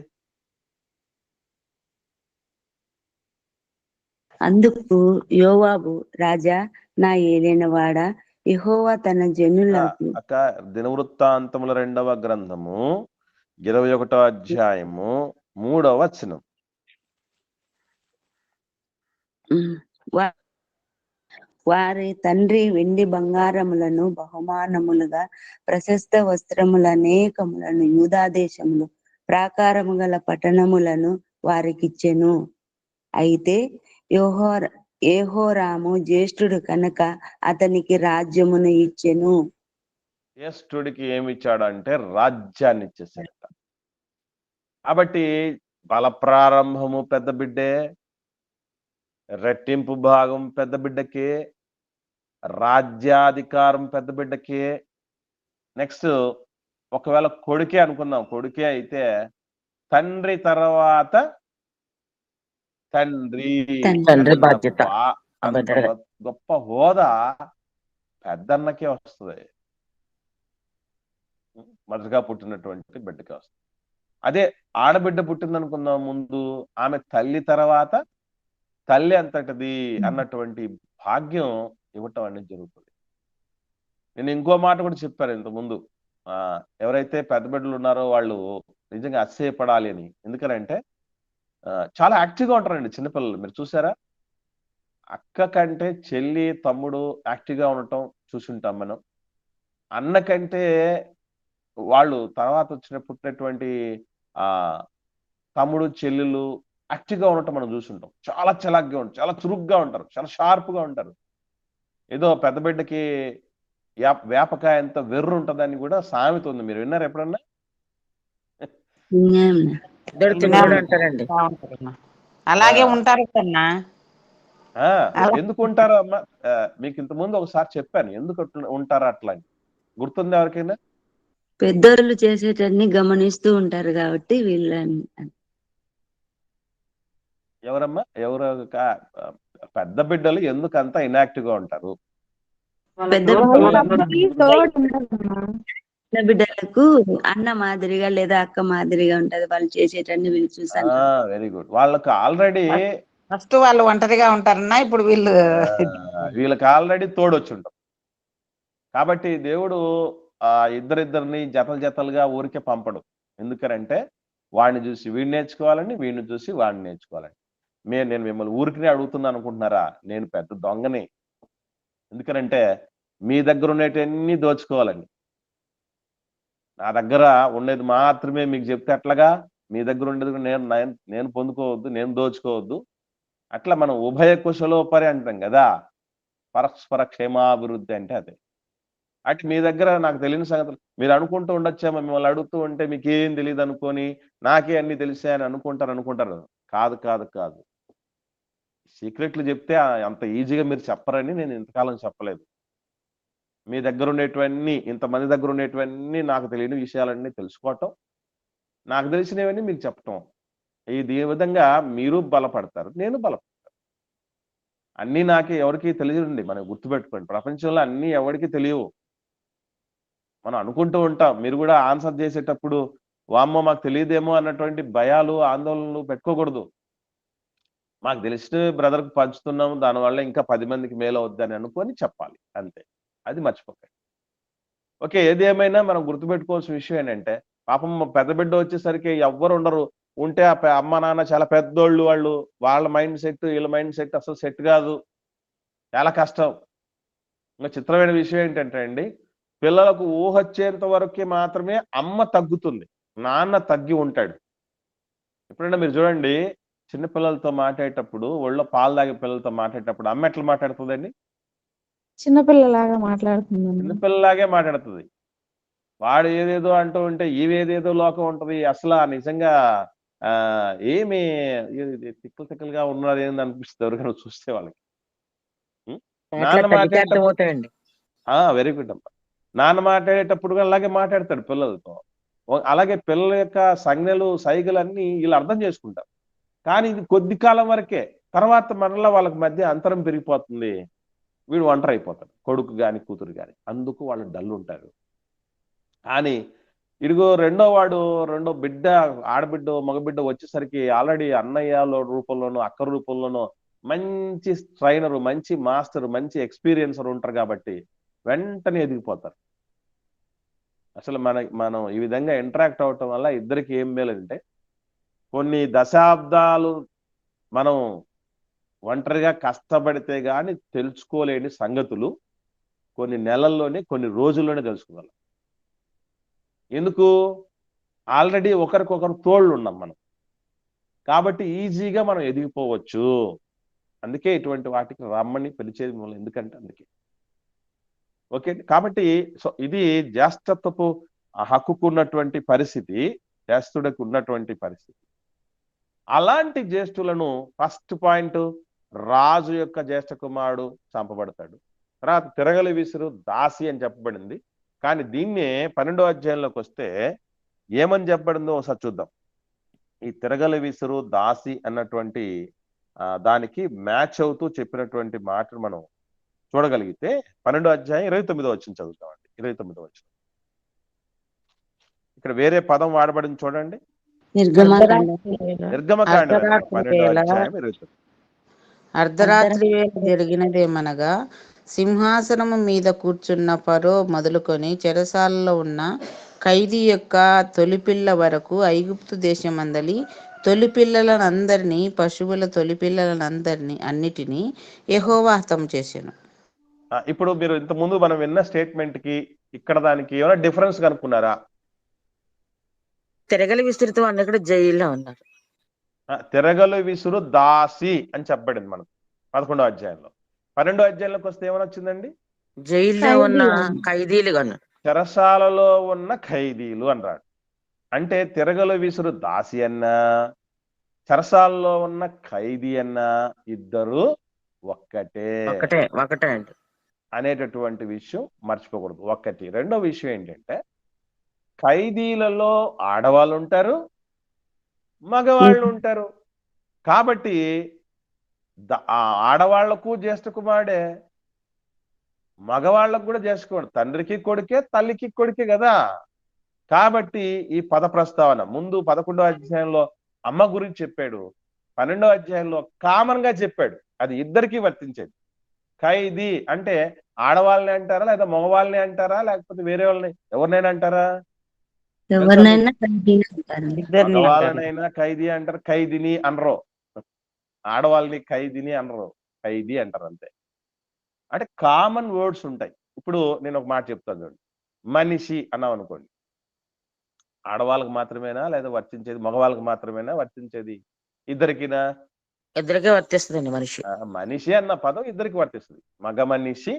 G: అందుకు యోవాబు, రాజా నా ఏలినవాడా, యెహోవా తన జనులకు.
A: అక్క, దినవృత్తాంతముల 2వ గ్రంథము 21వ అధ్యాయము 3వ వచనం.
G: వారి తండ్రి వెండి బంగారములను బహుమానములుగా ప్రశస్త వస్త్రములనేకములను యూదాదేశములు ప్రాకారము గల పట్టణములను వారికిచ్చెను. అయితే యెహోరాము జ్యేష్ఠుడు కనుక అతనికి రాజ్యమును ఇచ్చెను.
A: జ్యేష్ఠుడికి ఏమి ఇచ్చాడంటే రాజ్యాన్ని ఇచ్చేసాడట. కాబట్టి బల ప్రారంభము పెద్ద బిడ్డే, రెట్టింపు భాగం పెద్ద బిడ్డకి, రాజ్యాధికారం పెద్ద బిడ్డకి. నెక్స్ట్ ఒకవేళ కొడుకే అనుకుందాం, కొడుకే అయితే తండ్రి తర్వాత తండ్రి
E: తండ్రి
A: అన్నంత
E: బాధ్యత.
A: అంత గొప్ప హోదా పెద్దన్నకే వస్తుంది, మొదటగా పుట్టినటువంటి బిడ్డకే వస్తుంది. అదే ఆడబిడ్డ పుట్టిందనుకుందాం, ముందు ఆమె తల్లి తర్వాత తల్లి అంతటిది అన్నటువంటి భాగ్యం ఇవ్వటం అనేది జరుగుతుంది. నేను ఇంకో మాట కూడా చెప్పాను ఇంత ముందు, ఎవరైతే పెద్ద బిడ్డలు ఉన్నారో వాళ్ళు నిజంగా అతిశయపడాలి అని. ఎందుకనంటే చాలా యాక్టివ్గా ఉంటారండి చిన్నపిల్లలు. మీరు చూసారా, అక్క కంటే చెల్లి తమ్ముడు యాక్టివ్గా ఉండటం చూసుంటాం మనం. అన్న కంటే వాళ్ళు తర్వాత పుట్టినటువంటి తమ్ముడు చెల్లెలు యాక్టివ్గా ఉండటం మనం చూసుంటాం. చాలా చలాగ్గా ఉంటారు, చాలా చురుగ్గా ఉంటారు, చాలా షార్ప్గా ఉంటారు. ఏదో పెద్ద బిడ్డకి వేపకాయ ఎంత వెర్రు ఉంటుందని కూడా సామెత ఉంది, మీరు విన్నారు ఎప్పుడన్నా?
E: అంటారండి.
F: అలాగే ఉంటారు కన్నా.
A: ఎందుకు ఉంటారు అమ్మా? మీకు ఇంత ముందు ఒకసారి చెప్పాను ఎందుకు ఉంటారు అట్లా అని. గుర్తుంది ఎవరికైనా?
G: పెద్దోళ్ళు చేసేటన్ని గమనిస్తూ ఉంటారు కాబట్టి వీళ్ళని.
A: ఎవరమ్మా? ఎవరు పెద్ద బిడ్డలు ఎందుకు అంత ఇనాక్టివ్ గా ఉంటారు?
G: పెద్ద బిడ్డలకు అన్న మాదిరిగా లేదా అక్క మాదిరిగా ఉంటది, వాళ్ళు చేసేటన్ని వీళ్ళు చూసాను.
A: Very good. వాళ్ళకి ఆల్రెడీ
F: ఫస్ట్ వాళ్ళు ఒంటరిగా ఉంటారన్నా, ఇప్పుడు
A: వీళ్ళకి ఆల్రెడీ తోడొచ్చి ఉంటాం. కాబట్టి దేవుడు ఇద్దరిద్దరిని జతలుగా ఊరికే పంపడు. ఎందుకనంటే వాడిని చూసి వీడిని నేర్చుకోవాలని, వీడిని చూసి వాడిని నేర్చుకోవాలని. నేను మిమ్మల్ని ఊరికినే అడుగుతున్నాను అనుకుంటున్నారా? నేను పెద్ద దొంగని. ఎందుకనంటే మీ దగ్గర ఉండేటన్ని దోచుకోవాలని. నా దగ్గర ఉండేది మాత్రమే మీకు చెప్తే అట్లాగా, మీ దగ్గర ఉండేది నేను పొందుకోవద్దు, నేను దోచుకోవద్దు. అట్లా మనం ఉభయ కుశలోపరి అంటాం కదా, పరస్పర క్షేమాభివృద్ధి అంటే అదే. అంటే మీ దగ్గర నాకు తెలియని సంగతులు మీరు అనుకుంటూ ఉండొచ్చేమో, మిమ్మల్ని అడుగుతూ ఉంటే మీకేం తెలియదు అనుకొని నాకే అన్ని తెలిసే అని అనుకుంటారు. కాదు. సీక్రెట్లు చెప్తే అంత ఈజీగా మీరు చెప్పరని నేను ఇంతకాలం చెప్పలేదు. మీ దగ్గర ఉండేటివన్నీ, ఇంతమంది దగ్గర ఉండేటివన్నీ, నాకు తెలియని విషయాలన్నీ తెలుసుకోవటం, నాకు తెలిసినవన్నీ మీకు చెప్పటం. ఈ విధంగా మీరు బలపడతారు, నేను బలపడతాను. అన్నీ నాకే ఎవరికి తెలియదండి. మనం గుర్తుపెట్టుకోండి, ప్రపంచంలో అన్నీ ఎవరికి తెలియవు. మనం అనుకుంటూ ఉంటాం. మీరు కూడా ఆన్సర్ చేసేటప్పుడు వామ్మో మాకు తెలియదేమో అన్నటువంటి భయాలు, ఆందోళనలు పెట్టుకోకూడదు. మాకు తెలిసిన బ్రదర్కి పంచుతున్నాము, దానివల్ల ఇంకా 10 మందికి మేలు అవుద్దని అనుకొని చెప్పాలి, అంతే. అది మర్చిపోకండి. ఓకే, ఏది ఏమైనా మనం గుర్తుపెట్టుకోవాల్సిన విషయం ఏంటంటే, పాపం పెద్ద బిడ్డ వచ్చేసరికి ఎవ్వరు ఉండరు. ఉంటే అమ్మ నాన్న చాలా పెద్దోళ్ళు, వాళ్ళ మైండ్ సెట్ వీళ్ళ మైండ్ సెట్ అసలు సెట్ కాదు, చాలా కష్టం. ఇంకా చిత్రమైన విషయం ఏంటంటే అండి, పిల్లలకు ఊహొచ్చేంత వరకు మాత్రమే అమ్మ తగ్గుతుంది, నాన్న తగ్గి ఉంటాడు. ఎప్పుడైనా మీరు చూడండి, చిన్నపిల్లలతో మాట్లాడేటప్పుడు, ఒళ్ళో పాలు తాగే పిల్లలతో మాట్లాడేటప్పుడు అమ్మ ఎట్లా మాట్లాడుతుందండి?
C: చిన్నపిల్లలాగా మాట్లాడుతుంది.
A: చిన్నపిల్లలాగే మాట్లాడుతుంది. వాడు ఏదేదో అంటూ ఉంటే ఈవేదేదో లోకం ఉంటది. అసలు నిజంగా ఏమి తిక్కలుగా ఉన్నది ఏంది అనిపిస్తుంది ఎవరికైనా చూస్తే వాళ్ళకి. నాన్న మాట్లాడేటప్పుడు వెరీ గుడ్ అమ్మా. నాన్న మాట్లాడేటప్పుడు అలాగే మాట్లాడతాడు పిల్లలతో. అలాగే పిల్లల యొక్క సంజ్ఞలు, సైగలు అన్ని వీళ్ళు అర్థం చేసుకుంటారు. కానీ ఇది కొద్ది కాలం వరకే, తర్వాత మరలా వాళ్ళకి మధ్య అంతరం పెరిగిపోతుంది, వీడు ఒంటరి అయిపోతాడు, కొడుకు కానీ కూతురు కానీ. అందుకు వాళ్ళు డల్ ఉంటారు. కానీ ఇదిగో రెండో బిడ్డ, ఆడబిడ్డ మగబిడ్డ వచ్చేసరికి ఆల్రెడీ అన్నయ్య రూపంలోనో అక్క రూపంలోనో మంచి ట్రైనరు, మంచి మాస్టర్, మంచి ఎక్స్పీరియన్సర్ ఉంటారు కాబట్టి వెంటనే ఎదిగిపోతారు. అసలు మనం ఈ విధంగా ఇంటరాక్ట్ అవటం వల్ల ఇద్దరికి ఏం మేలంటే, కొన్ని దశాబ్దాలు మనం ఒంటరిగా కష్టపడితే గాని తెలుసుకోలేని సంగతులు కొన్ని నెలల్లోనే, కొన్ని రోజుల్లోనే తెలుసుకోగలం. ఎందుకు? ఆల్రెడీ ఒకరికొకరు తోళ్ళు ఉన్నాం మనం, కాబట్టి ఈజీగా మనం ఎదిగిపోవచ్చు. అందుకే ఇటువంటి వాటికి రమ్మని పిలిచేది మనం. ఎందుకంటే అందుకే. ఓకే, కాబట్టి ఇది జ్యేష్ఠత్వపు హక్కుకున్నటువంటి పరిస్థితి, జ్యేష్ఠుడికి ఉన్నటువంటి పరిస్థితి. అలాంటి జ్యేష్ఠులను ఫస్ట్ పాయింట్, రాజు యొక్క జ్యేష్ఠ కుమారుడు చంపబడతాడు. తర్వాత తిరగలి విసురు దాసి అని చెప్పబడింది. కానీ దీన్నే 12వ అధ్యాయంలోకి వస్తే ఏమని చెప్పబడిందో ఒకసారి చూద్దాం. ఈ తిరగలి విసురు దాసి అన్నటువంటి దానికి మ్యాచ్ అవుతూ చెప్పినటువంటి మాటను మనం చూడగలిగితే 12వ అధ్యాయం 29వ వచనం చదువుతామండి. 29వ వచనం. ఇక్కడ వేరే పదం వాడబడింది చూడండి.
G: నిర్గమకాండం
A: నిర్గమకాండం
F: అర్ధరాత్రి
A: 12వ
F: వేళ
A: అధ్యాయం 29.
F: అర్ధరాత్రి వేళ జరిగినదేమనగా సింహాసనము మీద కూర్చున్న ఫరో మొదలుకొని చెరసాలలో ఉన్న ఖైదీ యొక్క తొలిపిల్ల వరకు ఐగుప్తు దేశమందలి తొలిపిల్లలనందరినీ పశువుల తొలిపిల్లలనందరినీ అన్నిటినీ యెహోవా హతం చేసెను.
A: ఇప్పుడు మీరు ఇంత ముందు మనం విన్న స్టేట్మెంట్ కి ఇక్కడ దానికి ఏమైనా డిఫరెన్స్ కనుక్కున్నారా?
E: తిరగలి విస్తృతం అన్న కూడా జైల్లో ఉన్నారు.
A: తిరగలు విసురు దాసి అని చెప్పబడింది మనకు 11వ అధ్యాయంలో. 12వ అధ్యాయంలోకి వస్తే ఏమని వచ్చిందండి?
E: జైల్లో ఉన్న ఖైదీలుగా ఉన్నారు.
A: చెరసాలలో ఉన్న ఖైదీలు అన్నాడు. అంటే తిరగలు విసురు దాసి అన్నా చెరసాలలో ఉన్న ఖైదీ అన్నా ఇద్దరు
E: ఒకటే అండి
A: అనేటటువంటి విషయం మర్చిపోకూడదు. ఒక్కటి. రెండో విషయం ఏంటంటే ఖైదీలలో ఆడవాళ్ళు ఉంటారు, మగవాళ్ళు ఉంటారు. కాబట్టి ఆడవాళ్లకు జ్యేష్ఠ కుమారుడే, మగవాళ్ళకు కూడా జ్యేష్ఠ కుమారుడు. తండ్రికి కొడుకే, తల్లికి కొడుకే కదా. కాబట్టి ఈ పద ప్రస్తావన ముందు 11వ అధ్యాయంలో అమ్మ గురించి చెప్పాడు, 12వ అధ్యాయంలో కామన్ గా చెప్పాడు. అది ఇద్దరికి వర్తించేది. ఖైదీ అంటే ఆడవాళ్ళని అంటారా, లేదా మగవాళ్ళని అంటారా, లేకపోతే వేరే వాళ్ళని ఎవరినైనా అంటారా? మగవాళ్ళనైనా ఖైదీ అంటారు, ఖైదీని అనరు. ఆడవాళ్ళని ఖైదీని అనరు, ఖైదీ అంటారు అంతే. అంటే కామన్ వర్డ్స్ ఉంటాయి. ఇప్పుడు నేను ఒక మాట చెప్తాను చూడండి. మనిషి అన్నాం అనుకోండి, ఆడవాళ్ళకి మాత్రమేనా లేదా వర్తించేది, మగవాళ్ళకి మాత్రమేనా వర్తించేది? ఇద్దరికినా?
E: ఇద్దరికే వర్తిస్తుందండి.
A: మనిషి అన్న పదం ఇద్దరికి వర్తిస్తుంది. మగ మనిషి,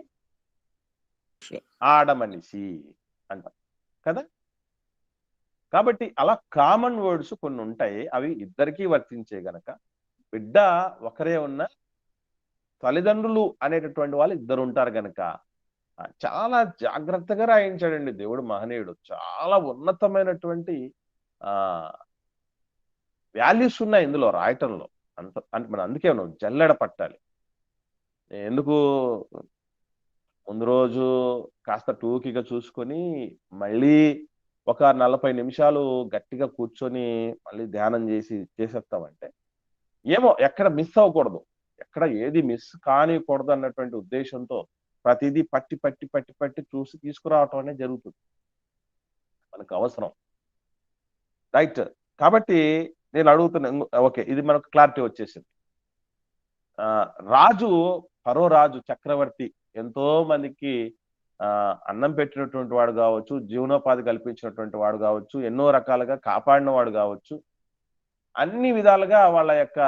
A: ఆడ మనిషి అంటాం కదా. కాబట్టి అలా కామన్ వర్డ్స్ కొన్ని ఉంటాయి, అవి ఇద్దరికీ వర్తించే గనక బిడ్డ ఒకరే ఉన్న తల్లిదండ్రులు అనేటటువంటి వాళ్ళు ఇద్దరు ఉంటారు గనక చాలా జాగ్రత్తగా రాయించాడండి దేవుడు. మహనీయుడు. చాలా ఉన్నతమైనటువంటి వాల్యూస్ ఉన్నాయి ఇందులో రాయటంలో. అంటే మనం అందుకే మనం జల్లెడ పట్టాలి. ఎందుకు ముందు రోజు కాస్త టూకీగా చూసుకొని మళ్ళీ ఒక 40 నిమిషాలు గట్టిగా కూర్చొని మళ్ళీ ధ్యానం చేసేస్తామంటే ఏమో ఎక్కడ మిస్ అవ్వకూడదు, ఎక్కడ ఏది మిస్ కానికూడదు అన్నటువంటి ఉద్దేశంతో ప్రతిదీ పట్టి పట్టి పట్టి పట్టి చూసి తీసుకురావటం అనేది జరుగుతుంది. మనకు అవసరం, రైట్. కాబట్టి నేను అడుగుతున్నా, ఓకే, ఇది మనకు క్లారిటీ వచ్చేసింది. ఫరో రాజు చక్రవర్తి ఎంతో మందికి అన్నం పెట్టినటువంటి వాడు కావచ్చు, జీవనోపాధి కల్పించినటువంటి వాడు కావచ్చు, ఎన్నో రకాలుగా కాపాడిన వాడు కావచ్చు, అన్ని విధాలుగా వాళ్ళ యొక్క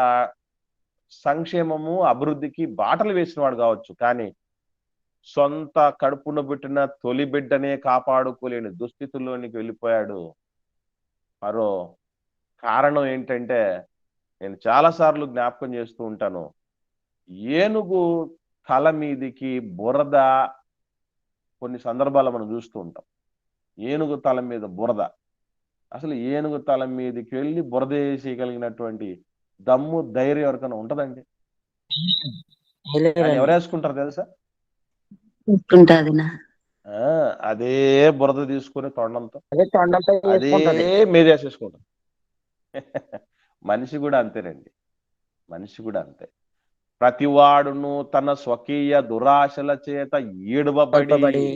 A: సంక్షేమము అభివృద్ధికి బాటలు వేసిన వాడు కావచ్చు. కానీ సొంత కడుపున పుట్టిన తొలి బిడ్డనే కాపాడుకోలేని దుస్థితుల్లోనికి వెళ్ళిపోయాడు ఫరో. కారణం ఏంటంటే నేను చాలాసార్లు జ్ఞాపకం చేస్తూ ఉంటాను, ఏనుగు తల మీదికి బురద కొన్ని సందర్భాలు మనం చూస్తూ ఉంటాం. ఏనుగు తల మీద బురద, అసలు ఏనుగు తల మీదకి వెళ్ళి బురద వేసేయగలిగినటువంటి దమ్ము ధైర్యం ఎవరికైనా ఉంటదండి? ఎవరు వేసుకుంటారు తెలుసా? అదే బురద తీసుకుని తొండంతో అదే మీద వేసేసుకుంటారు. మనిషి కూడా అంతేనండి, మనిషి కూడా అంతే. ప్రతివాడును తన స్వకీయ దురాశల చేత ఈడవబడి,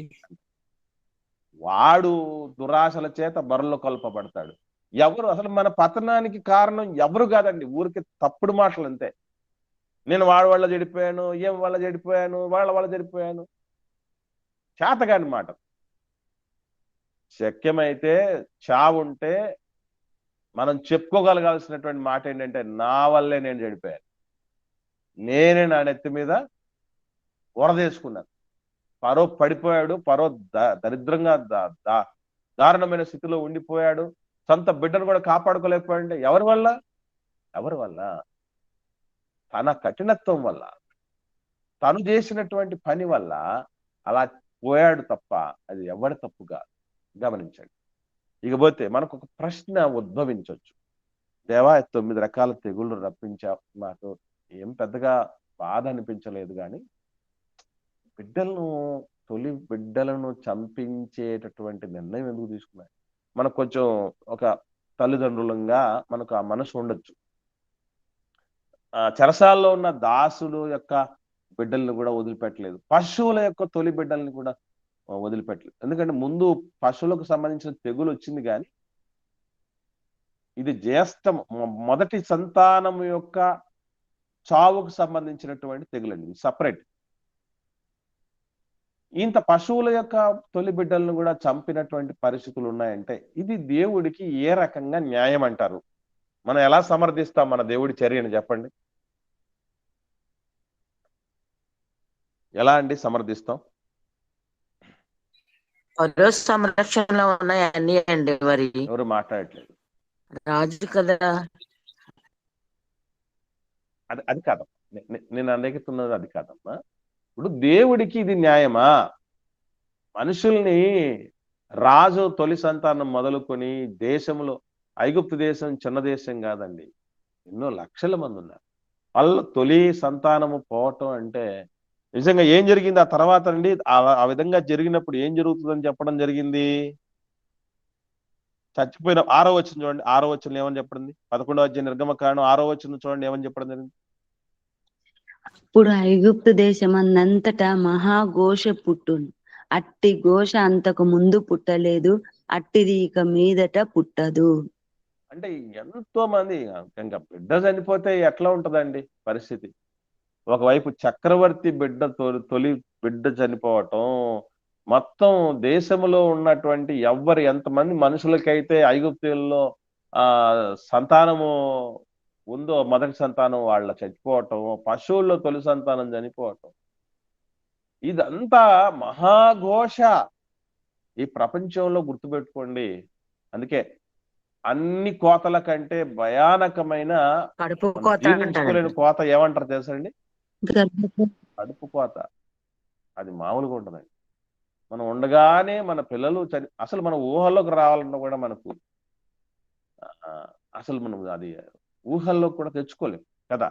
A: వాడు దురాశల చేత బరులు కొల్పబడతాడు. ఎవరు అసలు మన పతనానికి కారణం ఎవరు కాదండి, ఊరికి తప్పుడు మాటలు అంతే. నేను వాడి వల్ల చెడిపోయాను, ఏం వల్ల చెడిపోయాను, వాళ్ళ వల్ల చెడిపోయాను, చేతగాని మాట. శక్యమైతే చావుంటే మనం చెప్పుకోగలగాల్సినటువంటి మాట ఏంటంటే, నా వల్లే నేను చెడిపోయాను, నేనే నా నెత్తి మీద వరదేసుకున్నాను. ఫరో పడిపోయాడు, ఫరో దరిద్రంగా దారుణమైన స్థితిలో ఉండిపోయాడు, సొంత బిడ్డను కూడా కాపాడుకోలేకపోయాడు. ఎవరి వల్ల? తన కఠినత్వం వల్ల, తను చేసినటువంటి పని వల్ల అలా పోయాడు తప్ప అది ఎవరి తప్పు కాదు. గమనించండి. ఇకపోతే మనకు ఒక ప్రశ్న ఉద్భవించవచ్చు, దేవా 9 రకాల తెగుళ్ళు రప్పించావు, నాకు ఏం పెద్దగా బాధ అనిపించలేదు, కానీ తొలి బిడ్డలను చంపించేటటువంటి నిర్ణయం ఎందుకు తీసుకున్నారు? మనకు కొంచెం ఒక తల్లిదండ్రులంగా మనకు ఆ మనసు ఉండొచ్చు. చెరసాల్లో ఉన్న దాసుడు యొక్క బిడ్డల్ని కూడా వదిలిపెట్టలేదు, పశువుల యొక్క తొలి బిడ్డల్ని కూడా వదిలిపెట్టలేదు. ఎందుకంటే ముందు పశువులకు సంబంధించిన తెగులు వచ్చింది, కానీ ఇది జ్యేష్ఠం మొదటి సంతానం యొక్క చావుకు సంబంధించినటువంటి తెగులండి, సపరేట్. ఇంత పశువుల యొక్క తొలి బిడ్డలను కూడా చంపినటువంటి పరిస్థితులు ఉన్నాయంటే ఇది దేవుడికి ఏ రకంగా న్యాయం అంటారు? మనం ఎలా సమర్థిస్తాం మన దేవుడి చర్యని చెప్పండి? ఎలా అండి సమర్థిస్తాం?
E: ఫరో సంరక్షణలో ఉన్నాయి అన్ని అండి. మరి
A: ఎవరు మాట్లాడట్లేదు.
E: రాజు కదా.
A: అది కాదమ్మా, నేను అనేకుతున్నది అది కాదమ్మా. ఇప్పుడు దేవుడికి ఇది న్యాయమా? మనుషుల్ని రాజు తొలి సంతానం మొదలుకొని దేశంలో, ఐగుప్తు దేశం చిన్న దేశం కాదండి, ఎన్నో లక్షల మంది ఉన్నారు. వాళ్ళ తొలి సంతానము పోవటం అంటే నిజంగా ఏం జరిగింది ఆ తర్వాత అండి? ఆ విధంగా జరిగినప్పుడు ఏం జరుగుతుందని చెప్పడం జరిగింది? చచ్చిపోయిన 6వ వచనం చూడండి, 6వ వచనం ఏమని చెప్పండి? 11వ అధ్యాయం నిర్గమకాండం 6వ వచనం చూడండి, ఏమని చెప్పడం జరిగింది?
G: ఇప్పుడు ఐగుప్తు దేశమందంతటా మహాఘోష పుట్టును, అట్టి ఘోష అంతకు ముందు పుట్టలేదు, అట్టిది ఇక మీదట పుట్టదు.
A: అంటే ఎంతో మంది ఇంకా బిడ్డ చనిపోతే ఎట్లా ఉంటదండి పరిస్థితి? ఒకవైపు చక్రవర్తి బిడ్డ తొలి బిడ్డ చనిపోవటం, మొత్తం దేశంలో ఉన్నటువంటి ఎంతమంది మనుషులకైతే ఐగుప్తుల్లో సంతానము ఉందో మొదటి సంతానం వాళ్ళ చచ్చిపోవటం, పశువుల్లో తొలి సంతానం చనిపోవటం, ఇదంతా మహాఘోష ఈ ప్రపంచంలో. గుర్తుపెట్టుకోండి. అందుకే అన్ని కోతల కంటే భయానకమైన
E: కడుపు కోత
A: జీర్ణించుకోలేని కోత ఏమంటారు తెలుసండి?
G: గర్భ-
A: కడుపు కోత. అది మామూలుగా ఉంటుందండి. మనం ఉండగానే మన పిల్లలు అసలు మన ఊహల్లోకి రావాలన్నా కూడా మనకు అసలు మనం అది ఊహల్లో కూడా తెచ్చుకోలేం కదా.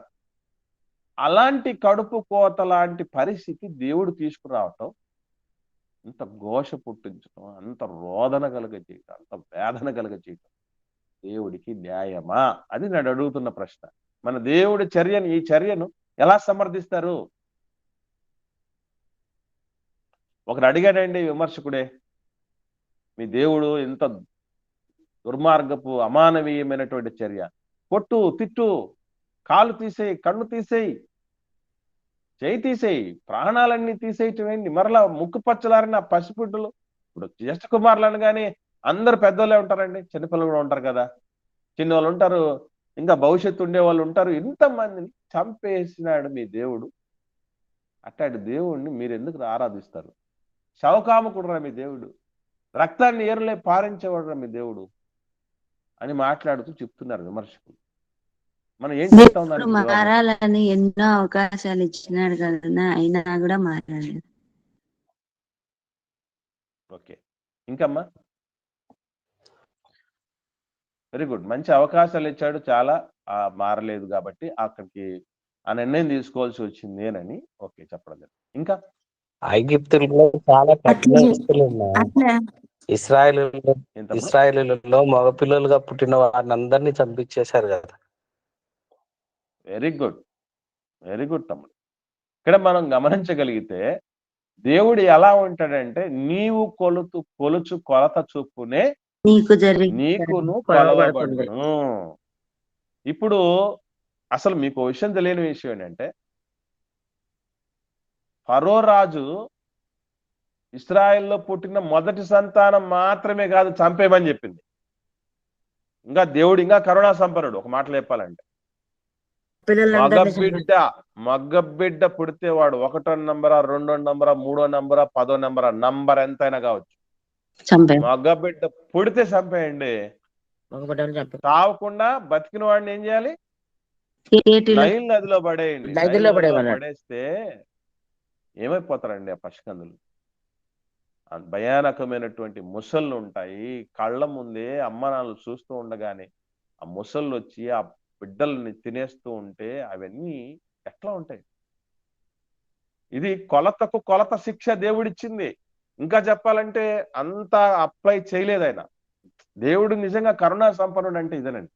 A: అలాంటి కడుపు కోత లాంటి పరిస్థితి దేవుడు తీసుకురావటం, అంత ఘోష పుట్టించడం, అంత రోదన కలగజేయటం, అంత వేదన కలగజేయటం దేవుడికి న్యాయమా? అది నేను అడుగుతున్న ప్రశ్న. మన దేవుడి ఈ చర్యను ఎలా సమర్థిస్తారు? ఒకరు అడిగాడండి, విమర్శకుడే, మీ దేవుడు ఇంత దుర్మార్గపు అమానవీయమైనటువంటి చర్య, కొట్టు, తిట్టు, కాలు తీసేయి, కన్ను తీసేయి, చేయి తీసేయి, ప్రాణాలన్నీ తీసేయటం ఏంటి? మరలా ముక్కు పచ్చలారిన పసిపుడ్డులు, ఇప్పుడు జ్యేష్ఠ కుమారులను కానీ అందరు పెద్దోళ్ళే ఉంటారండి, చిన్నపిల్లలు కూడా ఉంటారు కదా, చిన్నవాళ్ళు ఉంటారు, ఇంకా భవిష్యత్తు ఉండే వాళ్ళు ఉంటారు. ఇంతమందిని చంపేసినాడు మీ దేవుడు. అట్లాంటి దేవుడిని మీరు ఎందుకు ఆరాధిస్తారు? శవకామకుడురా మీ దేవుడు, రక్తాన్ని ఏరులే పారించేవాడురా మీ దేవుడు అని మాట్లాడుతూ చెప్తున్నారు విమర్శకులు. మనం ఏం చెప్తాం దానికి జవాబు?
G: మారాలని ఎన్నో అవకాశాలు ఇచ్చినాడు కదా, అయినా కూడా మారాలి.
A: ఓకే, ఇంకమ్మా? వెరీ గుడ్, మంచి అవకాశాలు ఇచ్చాడు చాలా, మారలేదు కాబట్టి అక్కడికి ఆ నిర్ణయం తీసుకోవాల్సి వచ్చింది అని ఓకే చెప్పడం జరిగింది. ఇంకా
H: ఐగిప్తుల్లో చాలా
C: అట్లా
H: కఠినస్తులు ఉన్నాయి.
C: అట్లా
H: ఇస్రాయేలీలలో మగపిల్లలుగా పుట్టిన వారిని అందరినీ చంపించేశారు కదా.
A: వెరీ గుడ్, వెరీ గుడ్ తమ్ముడు. ఇక్కడ మనం గమనించగలిగితే దేవుడు ఎలా ఉంటాడంటే, నీవు కొలుచు కొలత చొప్పునే నీకును కొలవబడును. ఇప్పుడు అసలు మీకు విషయం తెలియని విషయం ఏంటంటే, ఫరో రాజు ఇస్రాయేల్లో పుట్టిన మొదటి సంతానం మాత్రమే కాదు చంపేమని చెప్పింది. ఇంకా దేవుడు ఇంకా కరుణా సంపన్నుడు. ఒక మాటలో చెప్పాలంటే, మగబిడ్డ పుడితే వాడు 1వ నంబరా, 2వ నంబరా, 3వ నంబరా, 10వ నంబరా, నంబర్ ఎంతైనా కావచ్చు, మగబిడ్డ పుడితే చంపేయండి. తావకుండా బతికిన వాడిని ఏం చేయాలి? నైల్ నదిలో పడేయండి.
E: నదిలో
A: పడేస్తే ఏమైపోతారండి ఆ పసికందులు? భయానకమైనటువంటి ముసళ్ళు ఉంటాయి, కళ్ళ ముందే అమ్మ నాన్నలు చూస్తూ ఉండగానే ఆ ముసళ్ళు వచ్చి ఆ బిడ్డల్ని తినేస్తూ ఉంటే అవన్నీ ఎట్లా ఉంటాయి? ఇది కొలతకు కొలత శిక్ష దేవుడిచ్చింది. ఇంకా చెప్పాలంటే అంత అప్లై చేయలేదు ఆయన. దేవుడు నిజంగా కరుణా సంపన్నుడు అంటే ఇదేనండి.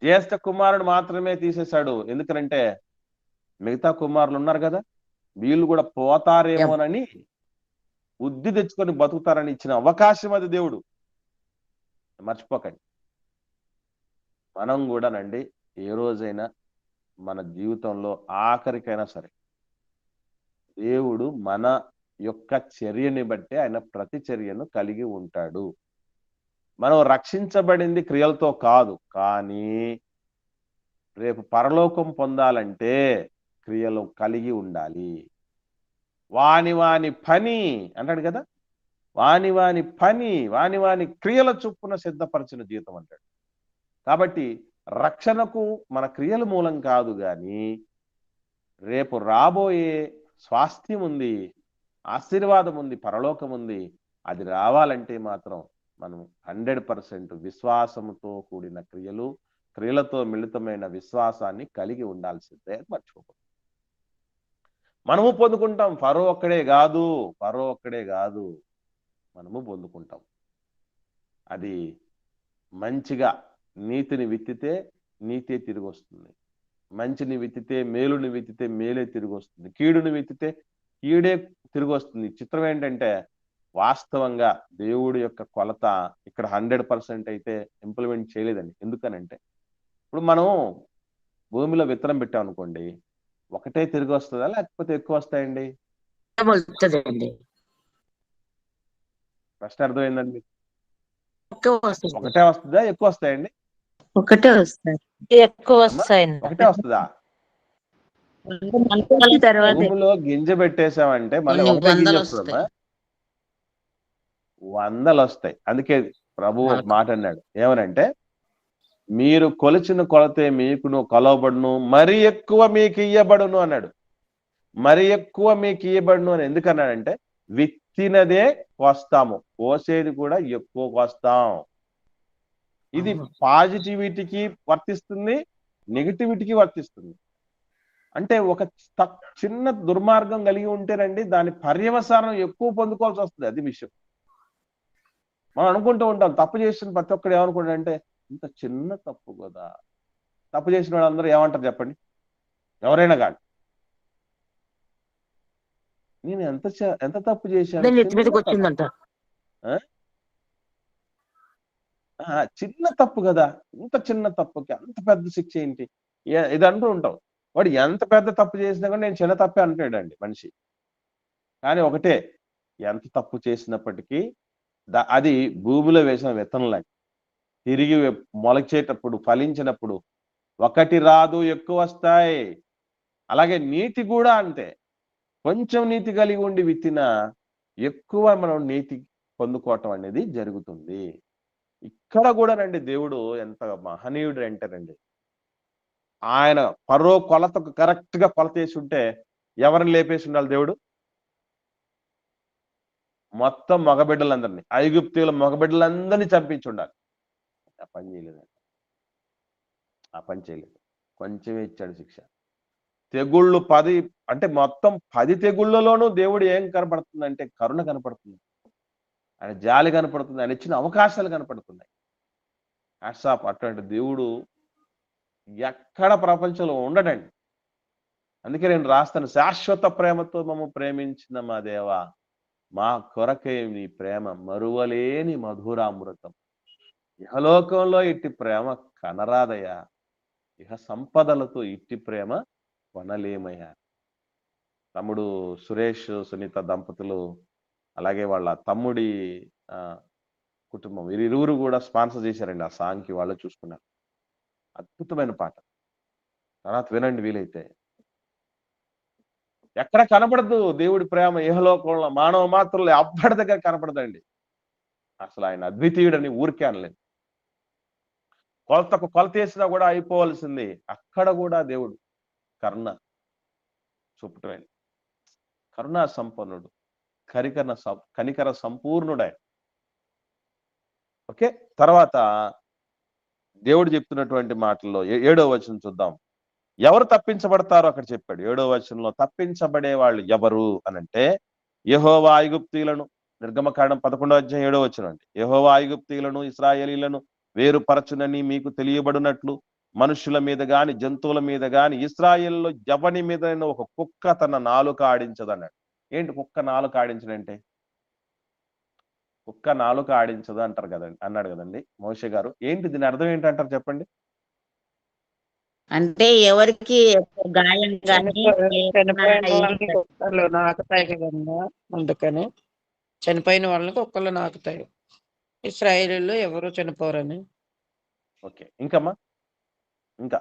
A: జ్యేష్ఠ కుమారుడు మాత్రమే తీసేశాడు. ఎందుకనంటే మిగతా కుమారులు ఉన్నారు కదా, వీళ్ళు కూడా పోతారేమోనని బుద్ధి తెచ్చుకొని బతుకుతారని ఇచ్చిన అవకాశం అది దేవుడు. మర్చిపోకండి. మనం కూడానండి ఏ రోజైనా మన జీవితంలో ఆఖరికైనా సరే దేవుడు మన యొక్క చర్యని బట్టి ఆయన ప్రతి చర్యను కలిగి ఉంటాడు. మనం రక్షించబడింది క్రియలతో కాదు, కానీ రేపు పరలోకం పొందాలంటే క్రియలు కలిగి ఉండాలి. వాని వాని పని అంటాడు కదా, వాని వాని పని వాని వాని క్రియల చొప్పున సిద్ధపరిచిన జీవితం అంటాడు. కాబట్టి రక్షణకు మన క్రియల మూలం కాదు, కానీ రేపు రాబోయే స్వాస్థ్యం ఉంది, ఆశీర్వాదం ఉంది, పరలోకం ఉంది. అది రావాలంటే మాత్రం మనం 100% విశ్వాసంతో కూడిన క్రియలతో మిళితమైన విశ్వాసాన్ని కలిగి ఉండాల్సిందే. మర్చిపోకూడదు. మనము పొందుకుంటాం. ఫరో ఒక్కడే కాదు, మనము పొందుకుంటాం. అది మంచిగా నీతిని విత్తితే నీతే తిరిగి వస్తుంది. మంచిని విత్తితే, మేలుని విత్తితే మేలే తిరిగి వస్తుంది. కీడుని విత్తితే కీడే తిరిగి వస్తుంది. చిత్రం ఏంటంటే వాస్తవంగా దేవుడి యొక్క కొలత ఇక్కడ 100% అయితే ఇంప్లిమెంట్ చేయలేదండి. ఎందుకనంటే ఇప్పుడు మనం భూమిలో విత్తనం పెట్టాం అనుకోండి, ఒకటే తిరిగి వస్తుందా లేకపోతే ఎక్కువ వస్తాయండి?
E: వస్తుందండి.
A: ప్రశ్న అర్థమైందండి?
E: వస్తుంది.
A: ఒకటే వస్తుందా ఎక్కువ వస్తాయండి?
G: ఒకటే వస్తారు.
B: ఎక్కువ
A: అమ్మా,
B: వస్తాయండి.
A: ఒకటే వస్తుందా?
G: తర్వాత
A: భూమిలో గింజ పెట్టేశామంటే మళ్ళీ
F: కొన్ని
A: ఒకటే గింజ
F: వందలు
A: వస్తుందమ్మా?
F: వస్తాయి.
A: 100 వస్తాయి. అందుకే ప్రభు ఒక మాట అన్నాడు, ఏమనంటే మీరు కొలిచిన కొలతే మీకును కొలవబడును, మరి ఎక్కువ మీకు ఇయ్యబడును అన్నాడు. మరి ఎక్కువ మీకు ఇయ్యబడును అని ఎందుకన్నాడంటే విత్తినదే కోస్తాము, కోసేది కూడా ఎక్కువ కోస్తాం. ఇది పాజిటివిటీకి వర్తిస్తుంది, నెగిటివిటీకి వర్తిస్తుంది. అంటే ఒక చిన్న దుర్మార్గం కలిగి ఉంటేనండి దాని పర్యవసానం ఎక్కువ పొందుకోవాల్సి వస్తుంది. అది విషయం. మనం అనుకుంటూ ఉంటాం, తప్పు చేసిన ప్రతి ఒక్కడు ఏమనుకుంటాడంటే ఇంత చిన్న తప్పు కదా. తప్పు చేసిన వాళ్ళందరూ ఏమంటారు చెప్పండి? ఎవరైనా కానీ, నేను ఎంత తప్పు చేశాను,
E: నెత్తి మీదకి వచ్చిందంట.
A: చిన్న తప్పు కదా, ఇంత చిన్న తప్పుకి అంత పెద్ద శిక్ష ఏంటి? ఇది అంటూ ఉంటాం. వాడు ఎంత పెద్ద తప్పు చేసినా కూడా నేను చిన్న తప్పే అంటాడండి మనిషి. కానీ ఒకటే, ఎంత తప్పు చేసినప్పటికీ అది భూమిలో వేసిన విత్తనంలాంటి తిరిగి మొలచేటప్పుడు ఫలించినప్పుడు ఒకటి రాదు, ఎక్కువ వస్తాయి. అలాగే నీతి కూడా అంతే. కొంచెం నీతి కలిగి ఉండి విత్తిన ఎక్కువ మనం నీతి పొందుకోవటం అనేది జరుగుతుంది. ఇక్కడ కూడానండి దేవుడు ఎంత మహనీయుడు అంటారండి. ఆయన పరో కొలతకు కరెక్ట్ గా కొలత వేసి ఉంటే ఎవరిని లేపేసి ఉండాలి దేవుడు? మొత్తం మగబిడ్డలందరినీ, ఐగుప్తీయుల మగబిడ్డలందరినీ చంపించి ఉండాలి. ఆ పని చేయలేదండి. ఆ పని చేయలేదు. కొంచెమే ఇచ్చాడు శిక్ష. తెగుళ్ళు 10 అంటే మొత్తం 10 తెగుళ్ళలోనూ దేవుడు ఏం కనపడుతుందంటే కరుణ కనపడుతుంది, ఆయన జాలి కనపడుతుంది, ఆయన ఇచ్చిన అవకాశాలు కనపడుతున్నాయి. హ్యాట్సాప్. అటువంటి దేవుడు ఎక్కడ ప్రపంచంలో ఉండడండి. అందుకే నేను రాస్తాను, శాశ్వత ప్రేమతో మమ్మ ప్రేమించిన మా దేవా, మా కొరకే నీ ప్రేమ మరువలేని మధురామృతం. ఇహలోకంలో ఇట్టి ప్రేమ కనరాదయ్యా, ఇహ సంపదలతో ఇట్టి ప్రేమ కొనలేమయ్యా. తమ్ముడు సురేష్ సునీత దంపతులు, అలాగే వాళ్ళ తమ్ముడి కుటుంబం, వీరిరువురు కూడా స్పాన్సర్ చేశారండి ఆ సాంగ్కి. వాళ్ళు చూసుకున్నారు. అద్భుతమైన పాట. తర్వాత వినండి వీలైతే. ఎక్కడ కనపడదు దేవుడి ప్రేమ ఇహలోకంలో, మానవ మాత్రంలో అబ్బడి దగ్గర కనపడదండి. అసలు ఆయన అద్వితీయుడని ఊరికే అనలేదు. కొలతకు కొలతేసినా కూడా అయిపోవలసింది. అక్కడ కూడా దేవుడు కరుణ చూపటమే. కరుణా సంపన్నుడు, కనికర సంపూర్ణుడే. ఓకే. తర్వాత దేవుడు చెప్తున్నటువంటి మాటల్లో 7వ వచనం చూద్దాం. ఎవరు తప్పించబడతారో అక్కడ చెప్పాడు. 7వ వచనంలో తప్పించబడే వాళ్ళు ఎవరు అనంటే, యెహోవా ఐగుప్తీయులను, నిర్గమకాండం 11వ అధ్యాయం 7వ వచనం అండి. యెహోవా ఐగుప్తీయులను ఇశ్రాయేలీయులను వేరుపరచునని మీకు తెలియబడినట్లు మనుషుల మీద గాని జంతువుల మీద గాని ఇశ్రాయేలులో ఎవని మీద ఒక కుక్క తన నాలుక ఆడించదన్నాడు. ఏంటి కుక్క నాలుక ఆడించడంటే? కుక్క నాలుక ఆడించదు అంటారు కదండి, అన్నాడు కదండి మోషే గారు. ఏంటి దీని అర్థం ఏంటంటారు చెప్పండి?
F: అంటే ఎవరికి గాయం కానీ
B: చనిపోయిన వాళ్ళకి కుక్కలు నాకుతాయి కదన్నా, అందుకని చనిపోయిన వాళ్ళకి కుక్కలు నాకుతాయి. ఇశ్రాయేలీలో ఎవరు చనిపోరని.
A: ఓకే, ఇంకమ్మా ఇంకా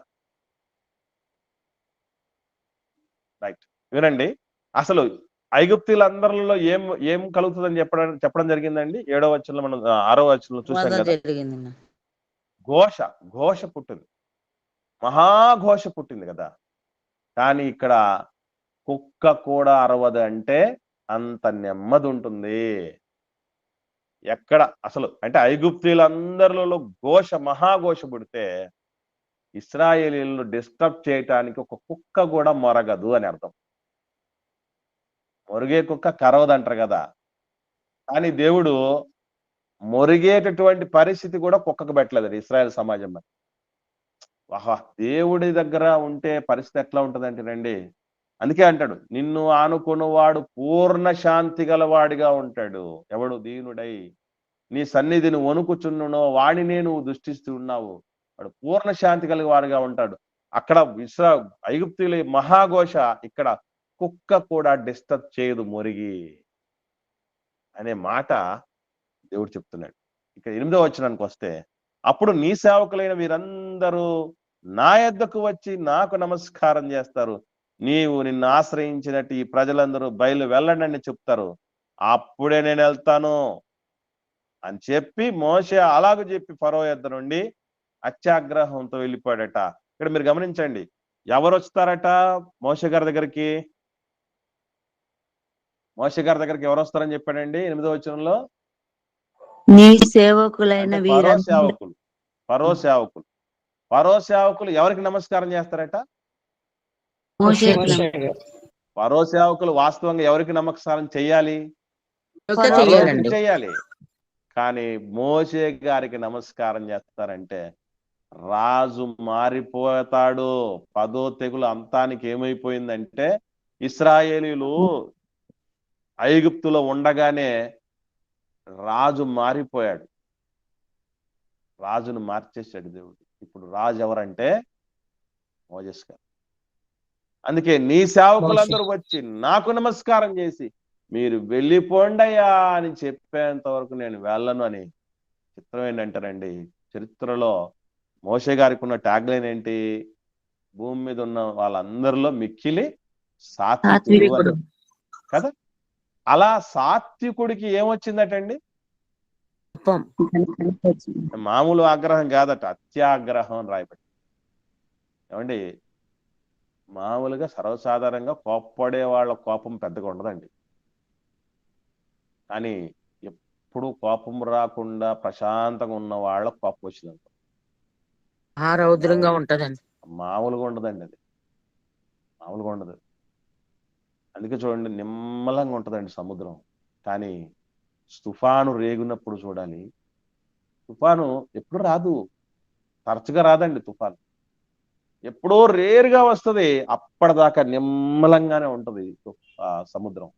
A: రైట్. వినండి, అసలు ఐగుప్తీయులందరిలో ఏం ఏం కలుగుతుందని చెప్పడం జరిగిందండి. 7వ వచనంలో మనం 6వ వచనంలో చూసాం
F: వధ
A: కదా.
F: జరిగింది.
A: ఘోష పుట్టింది, మహాఘోష పుట్టింది కదా. కానీ ఇక్కడ కుక్క కూడా అరవదు అంటే అంత నెమ్మది ఉంటుంది. ఎక్కడ అసలు అంటే ఐగుప్తీయులందరిలో మహాఘోష పుడితే ఇశ్రాయేలీలను డిస్టర్బ్ చేయటానికి ఒక కుక్క కూడా మొరగదు అని అర్థం. మొరిగే కుక్క కరవదంటారు కదా. కానీ దేవుడు మొరిగేటటువంటి పరిస్థితి కూడా కుక్కకు పెట్టలేదు ఇశ్రాయేల్ సమాజంలో. ఆహా, దేవుడి దగ్గర ఉంటే పరిస్థితి ఎట్లా ఉంటదంటే రండి, అందుకే అంటాడు నిన్ను ఆనుకున్నవాడు పూర్ణ శాంతి గలవాడిగా ఉంటాడు. ఎవడు దీనుడై నీ సన్నిధిని వణుకుచున్నో వాడినే నువ్వు దృష్టిస్తూ ఉన్నావు, వాడు పూర్ణ శాంతి కలిగివాడుగా ఉంటాడు. అక్కడ ఐగుప్తీయుల మహాఘోష, ఇక్కడ కుక్క కూడా డిస్టర్బ్ చేయదు మొరిగి అనే మాట దేవుడు చెప్తున్నాడు. ఇక్కడ 8వ వచనానికి వస్తే, అప్పుడు నీ సేవకులైన వీరందరూ నా యొద్దకు వచ్చి నాకు నమస్కారం చేస్తారు, నీవు నిన్ను ఆశ్రయించినట్టు ఈ ప్రజలందరూ బయలు వెళ్ళండి చెప్తారు, అప్పుడే నేను వెళ్తాను అని చెప్పి మోషే అలాగ చెప్పి ఫరో యొద్ద నుండి అత్యాగ్రహంతో వెళ్ళిపోయాడట. ఇక్కడ మీరు గమనించండి, ఎవరు వస్తారట మోషే గారి దగ్గరికి? మోషే గారి దగ్గరికి ఎవరు వస్తారని చెప్పాడండి 8వ వచనంలో?
G: నీ సేవకులైన
A: ఫరో సేవకులు ఎవరికి నమస్కారం చేస్తారట? ఫరో సేవకులు వాస్తవంగా ఎవరికి నమస్కారం చెయ్యాలి? చెయ్యాలి. కానీ మోషే గారికి నమస్కారం చేస్తారంటే రాజు మారిపోతాడు. 10వ తెగులు అంతానికి ఏమైపోయిందంటే, ఇశ్రాయేలీలు ఐగుప్తులో ఉండగానే రాజు మారిపోయాడు. రాజును మార్చేశాడు దేవుడు. ఇప్పుడు రాజు ఎవరంటే మోజెస్ గారు. అందుకే నీ సేవకులందరూ వచ్చి నాకు నమస్కారం చేసి మీరు వెళ్ళిపోండయ్యా అని చెప్పేంత వరకు నేను వెళ్ళను అని. చిత్రం ఏంటంటారండి, చరిత్రలో మోషే గారికి ఉన్న ట్యాగ్లైన్ ఏంటి? భూమి మీద ఉన్న వాళ్ళందరిలో మిక్కిలి సాత్వికుడు కదా. అలా సాత్వికుడికి ఏమొచ్చిందటండి? మామూలు ఆగ్రహం కాదట, అత్యాగ్రహం అని రాయబడి. ఏమండి, మామూలుగా సర్వసాధారణంగా కోప్పడే వాళ్ళ కోపం పెద్దగా ఉండదండి. కానీ ఎప్పుడు కోపం రాకుండా ప్రశాంతంగా ఉన్న వాళ్ళ కోపం వచ్చిందంట.
E: రౌద్రంగా ఉంటదండి,
A: మామూలుగా ఉండదండి, అది మామూలుగా ఉండదు. అందుకే చూడండి, నిమ్మలంగా ఉంటదండి సముద్రం. కానీ తుఫాను రేగునప్పుడు చూడాలి, తుఫాను ఎప్పుడు రాదు, తరచుగా రాదండి తుఫాను, ఎప్పుడో రేరుగా వస్తుంది. అప్పటిదాకా నిమ్మలంగానే ఉంటది సముద్రం.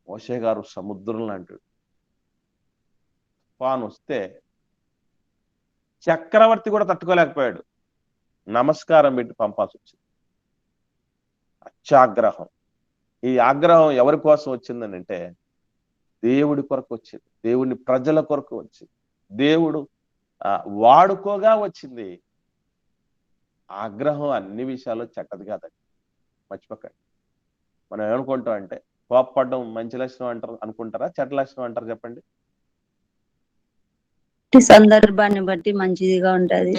A: మోషే గారు సముద్రం లాంటివి. తుఫాను వస్తే చక్రవర్తి కూడా తట్టుకోలేకపోయాడు, నమస్కారం పెట్టి పంపాల్సి వచ్చింది. అత్యాగ్రహం. ఈ ఆగ్రహం ఎవరి కోసం వచ్చిందని అంటే దేవుడి కొరకు వచ్చింది, దేవుని ప్రజల కొరకు వచ్చింది, దేవుడు వాడుకోగా వచ్చింది. ఆగ్రహం అన్ని విషయాల్లో చెడ్డది కాదండి, మర్చిపోకండి. మనం ఏమనుకుంటాం అంటే కోపపడడం మంచి లక్షణం అంటారు అనుకుంటారా, చెడ్డ లక్షణం అంటారు చెప్పండి?
G: సందర్భాన్ని బట్టి మంచిదిగా ఉంటది.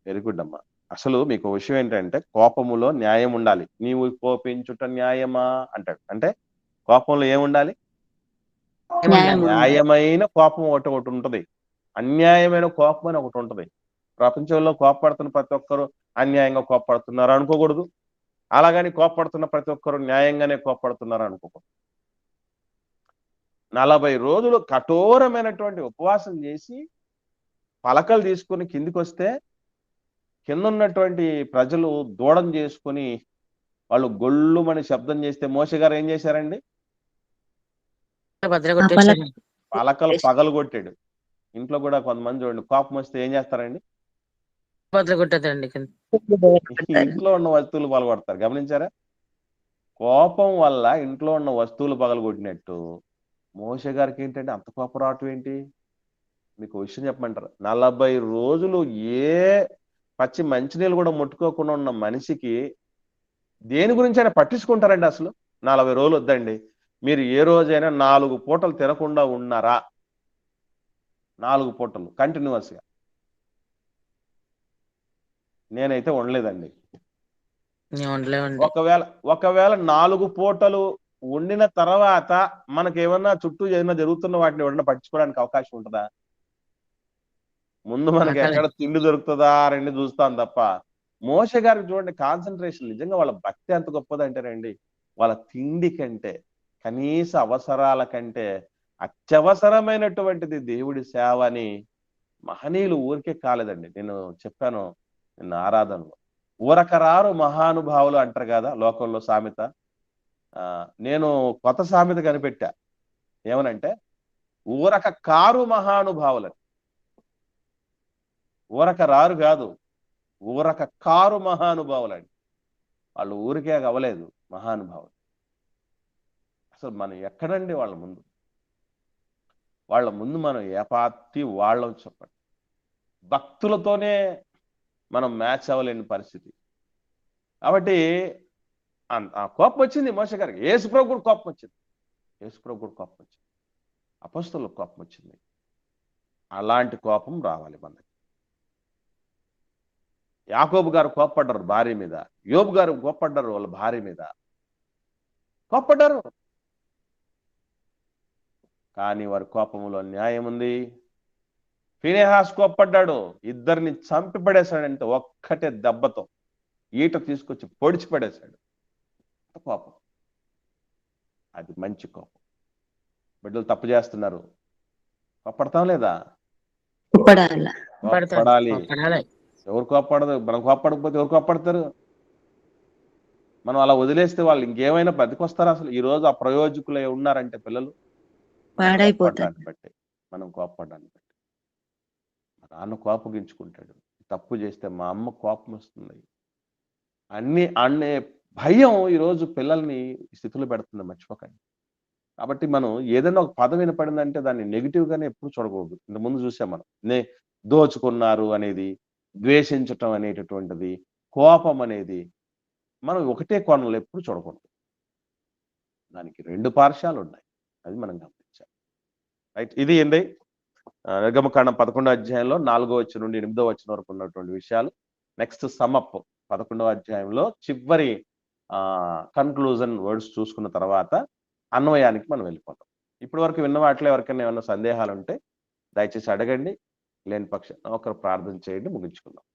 A: వెరీ గుడ్ అమ్మా. అసలు మీకు విషయం ఏంటంటే కోపములో న్యాయం ఉండాలి. నీవు కోపించుట న్యాయమా అంటాడు. అంటే కోపంలో ఏముండాలి? న్యాయమైన కోపం ఒకటి ఉంటది. అన్యాయమైన కోపం అని ఒకటి ఉంటుంది. ప్రపంచంలో కోపపడుతున్న ప్రతి ఒక్కరు అన్యాయంగా కోపపడుతున్నారు అనుకోకూడదు. అలాగని కోపపడుతున్న ప్రతి ఒక్కరు న్యాయంగానే కోపపడుతున్నారు అనుకోకూడదు. 40 రోజులు కఠోరమైనటువంటి ఉపవాసం చేసి పలకలు తీసుకుని కిందికి వస్తే కింద ఉన్నటువంటి ప్రజలు దూడం చేసుకుని వాళ్ళు గొల్లుమని శబ్దం చేస్తే మోషే గారు ఏం చేశారండి? పలకలు పగలు కొట్టాడు. ఇంట్లో కూడా కొంతమంది చూడండి, కోపం వస్తే ఏం చేస్తారండి? ఇంట్లో ఉన్న వస్తువులు పగలగొడతారు. గమనించారా? కోపం వల్ల ఇంట్లో ఉన్న వస్తువులు పగలగొట్టినట్టు మోషే గారికి ఏంటంటే అంత కోపం రావటం ఏంటి? మీకు విషయం చెప్పమంటారు. 40 రోజులు ఏ పచ్చి మంచినీళ్ళు కూడా ముట్టుకోకుండా ఉన్న మనిషికి దేని గురించి అయినా పట్టించుకుంటారండి? అసలు 40 రోజులు వద్దండి, మీరు ఏ రోజైనా 4 పూటలు తినకుండా ఉన్నారా? 4 పూటలు కంటిన్యూస్ గా. నేనైతే ఉండలేదండి. ఒకవేళ 4 పూటలు వండిన తర్వాత మనకేమన్నా చుట్టూ ఏదైనా జరుగుతున్న వాటిని ఎవరన్నా పట్టించుకోవడానికి అవకాశం ఉంటుందా? ముందు మనకి ఎక్కడ తిండి దొరుకుతుందా రెండు చూస్తాం తప్ప. మోషే గారికి చూడండి కాన్సన్ట్రేషన్, నిజంగా వాళ్ళ భక్తి ఎంత గొప్పదంటారండి. వాళ్ళ తిండి కంటే, కనీస అవసరాల కంటే అత్యవసరమైనటువంటిది దేవుడి సేవ అని మహనీయులు ఊరికే కాలేదండి. నేను చెప్పాను నిన్న ఆరాధనలో, ఊరకరారు మహానుభావులు అంటారు కదా లోకంలో సామెత. నేను కొత్త సామెత కనిపెట్టా. ఏమనంటే ఊరక కారు మహానుభావులని. ఊరక రారు కాదు, ఊరక కారు మహానుభావులండి. వాళ్ళు ఊరికే అవ్వలేదు మహానుభావులు. అసలు మనం ఎక్కడండి వాళ్ళ ముందు? మనం ఏ పార్టీ వాళ్ళం చెప్పండి. భక్తులతోనే మనం మ్యాచ్ అవ్వలేని పరిస్థితి. కాబట్టి ఆ కోపం వచ్చింది మోషే గారికి. యేసుప్రభు కూడా కోపం వచ్చింది. అపొస్తలులకు కోపం వచ్చింది. అలాంటి కోపం రావాలి మనకి. యాకోబు గారు కోప్పడ్డారు భార్య మీద, యోబు గారు కోప్పడ్డారు వాళ్ళ భార్య మీద, కోప్పడ్డారు. కానీ వారి కోపంలో న్యాయం ఉంది. ఫినెహాస్ కోప్పడ్డాడు, ఇద్దరిని చంపి పడేశాడంటే ఒక్కటే దెబ్బతో ఈట తీసుకొచ్చి పొడిచి పడేశాడు. కోపం అది మంచి కోపం. బిడ్డలు తప్పు చేస్తున్నారు, కోప్పడతాం లేదా? కోప్పడాలి. ఎవరు కోప్పడదు? మనం కోప్పడకపోతే ఎవరు కోప్పడతారు? మనం అలా వదిలేస్తే వాళ్ళు ఇంకేమైనా బతికొస్తారా? అసలు ఈ రోజు అప్రయోజకులే ఉన్నారంటే పిల్లలు కోప్పడడాన్ని బట్టి, మనం కోప్పడడాన్ని బట్టి. మా నాన్న కోపగించుకుంటాడు, తప్పు చేస్తే మా అమ్మ కోపం వస్తుంది, అనే భయం ఈరోజు పిల్లల్ని స్థితిలో పెడుతుంది. మర్చిపోకండి. కాబట్టి మనం ఏదైనా ఒక పదం వినపడిందంటే దాన్ని నెగిటివ్ గానే ఎప్పుడు చూడకూడదు. ఇంతకుముందు చూసాం మనం దోచుకున్నారు అనేది, ద్వేషించటం అనేటటువంటిది, కోపం అనేది మనం ఒకటే కోణంలో ఎప్పుడు చూడకూడదు. దానికి 2 పార్శ్వాలు ఉన్నాయి. అది మనం గమనించాలి. రైట్. ఇది ఏంటి నిర్గమకాండం 11వ అధ్యాయంలో 4వ వచనం నుండి 8వ వచనం వరకు ఉన్నటువంటి విషయాలు. నెక్స్ట్ సమ్అప్ 11వ అధ్యాయంలో చివరి కన్క్లూజన్ వర్డ్స్ చూసుకున్న తర్వాత అన్వయానికి మనం వెళ్ళిపోతాం. ఇప్పటి వరకు విన్న వాటిలో ఎవరికైనా ఏమైనా సందేహాలు ఉంటే దయచేసి అడగండి. లేని పక్షం ఒకరు ప్రార్థన చేయండి, ముగించుకుందాం.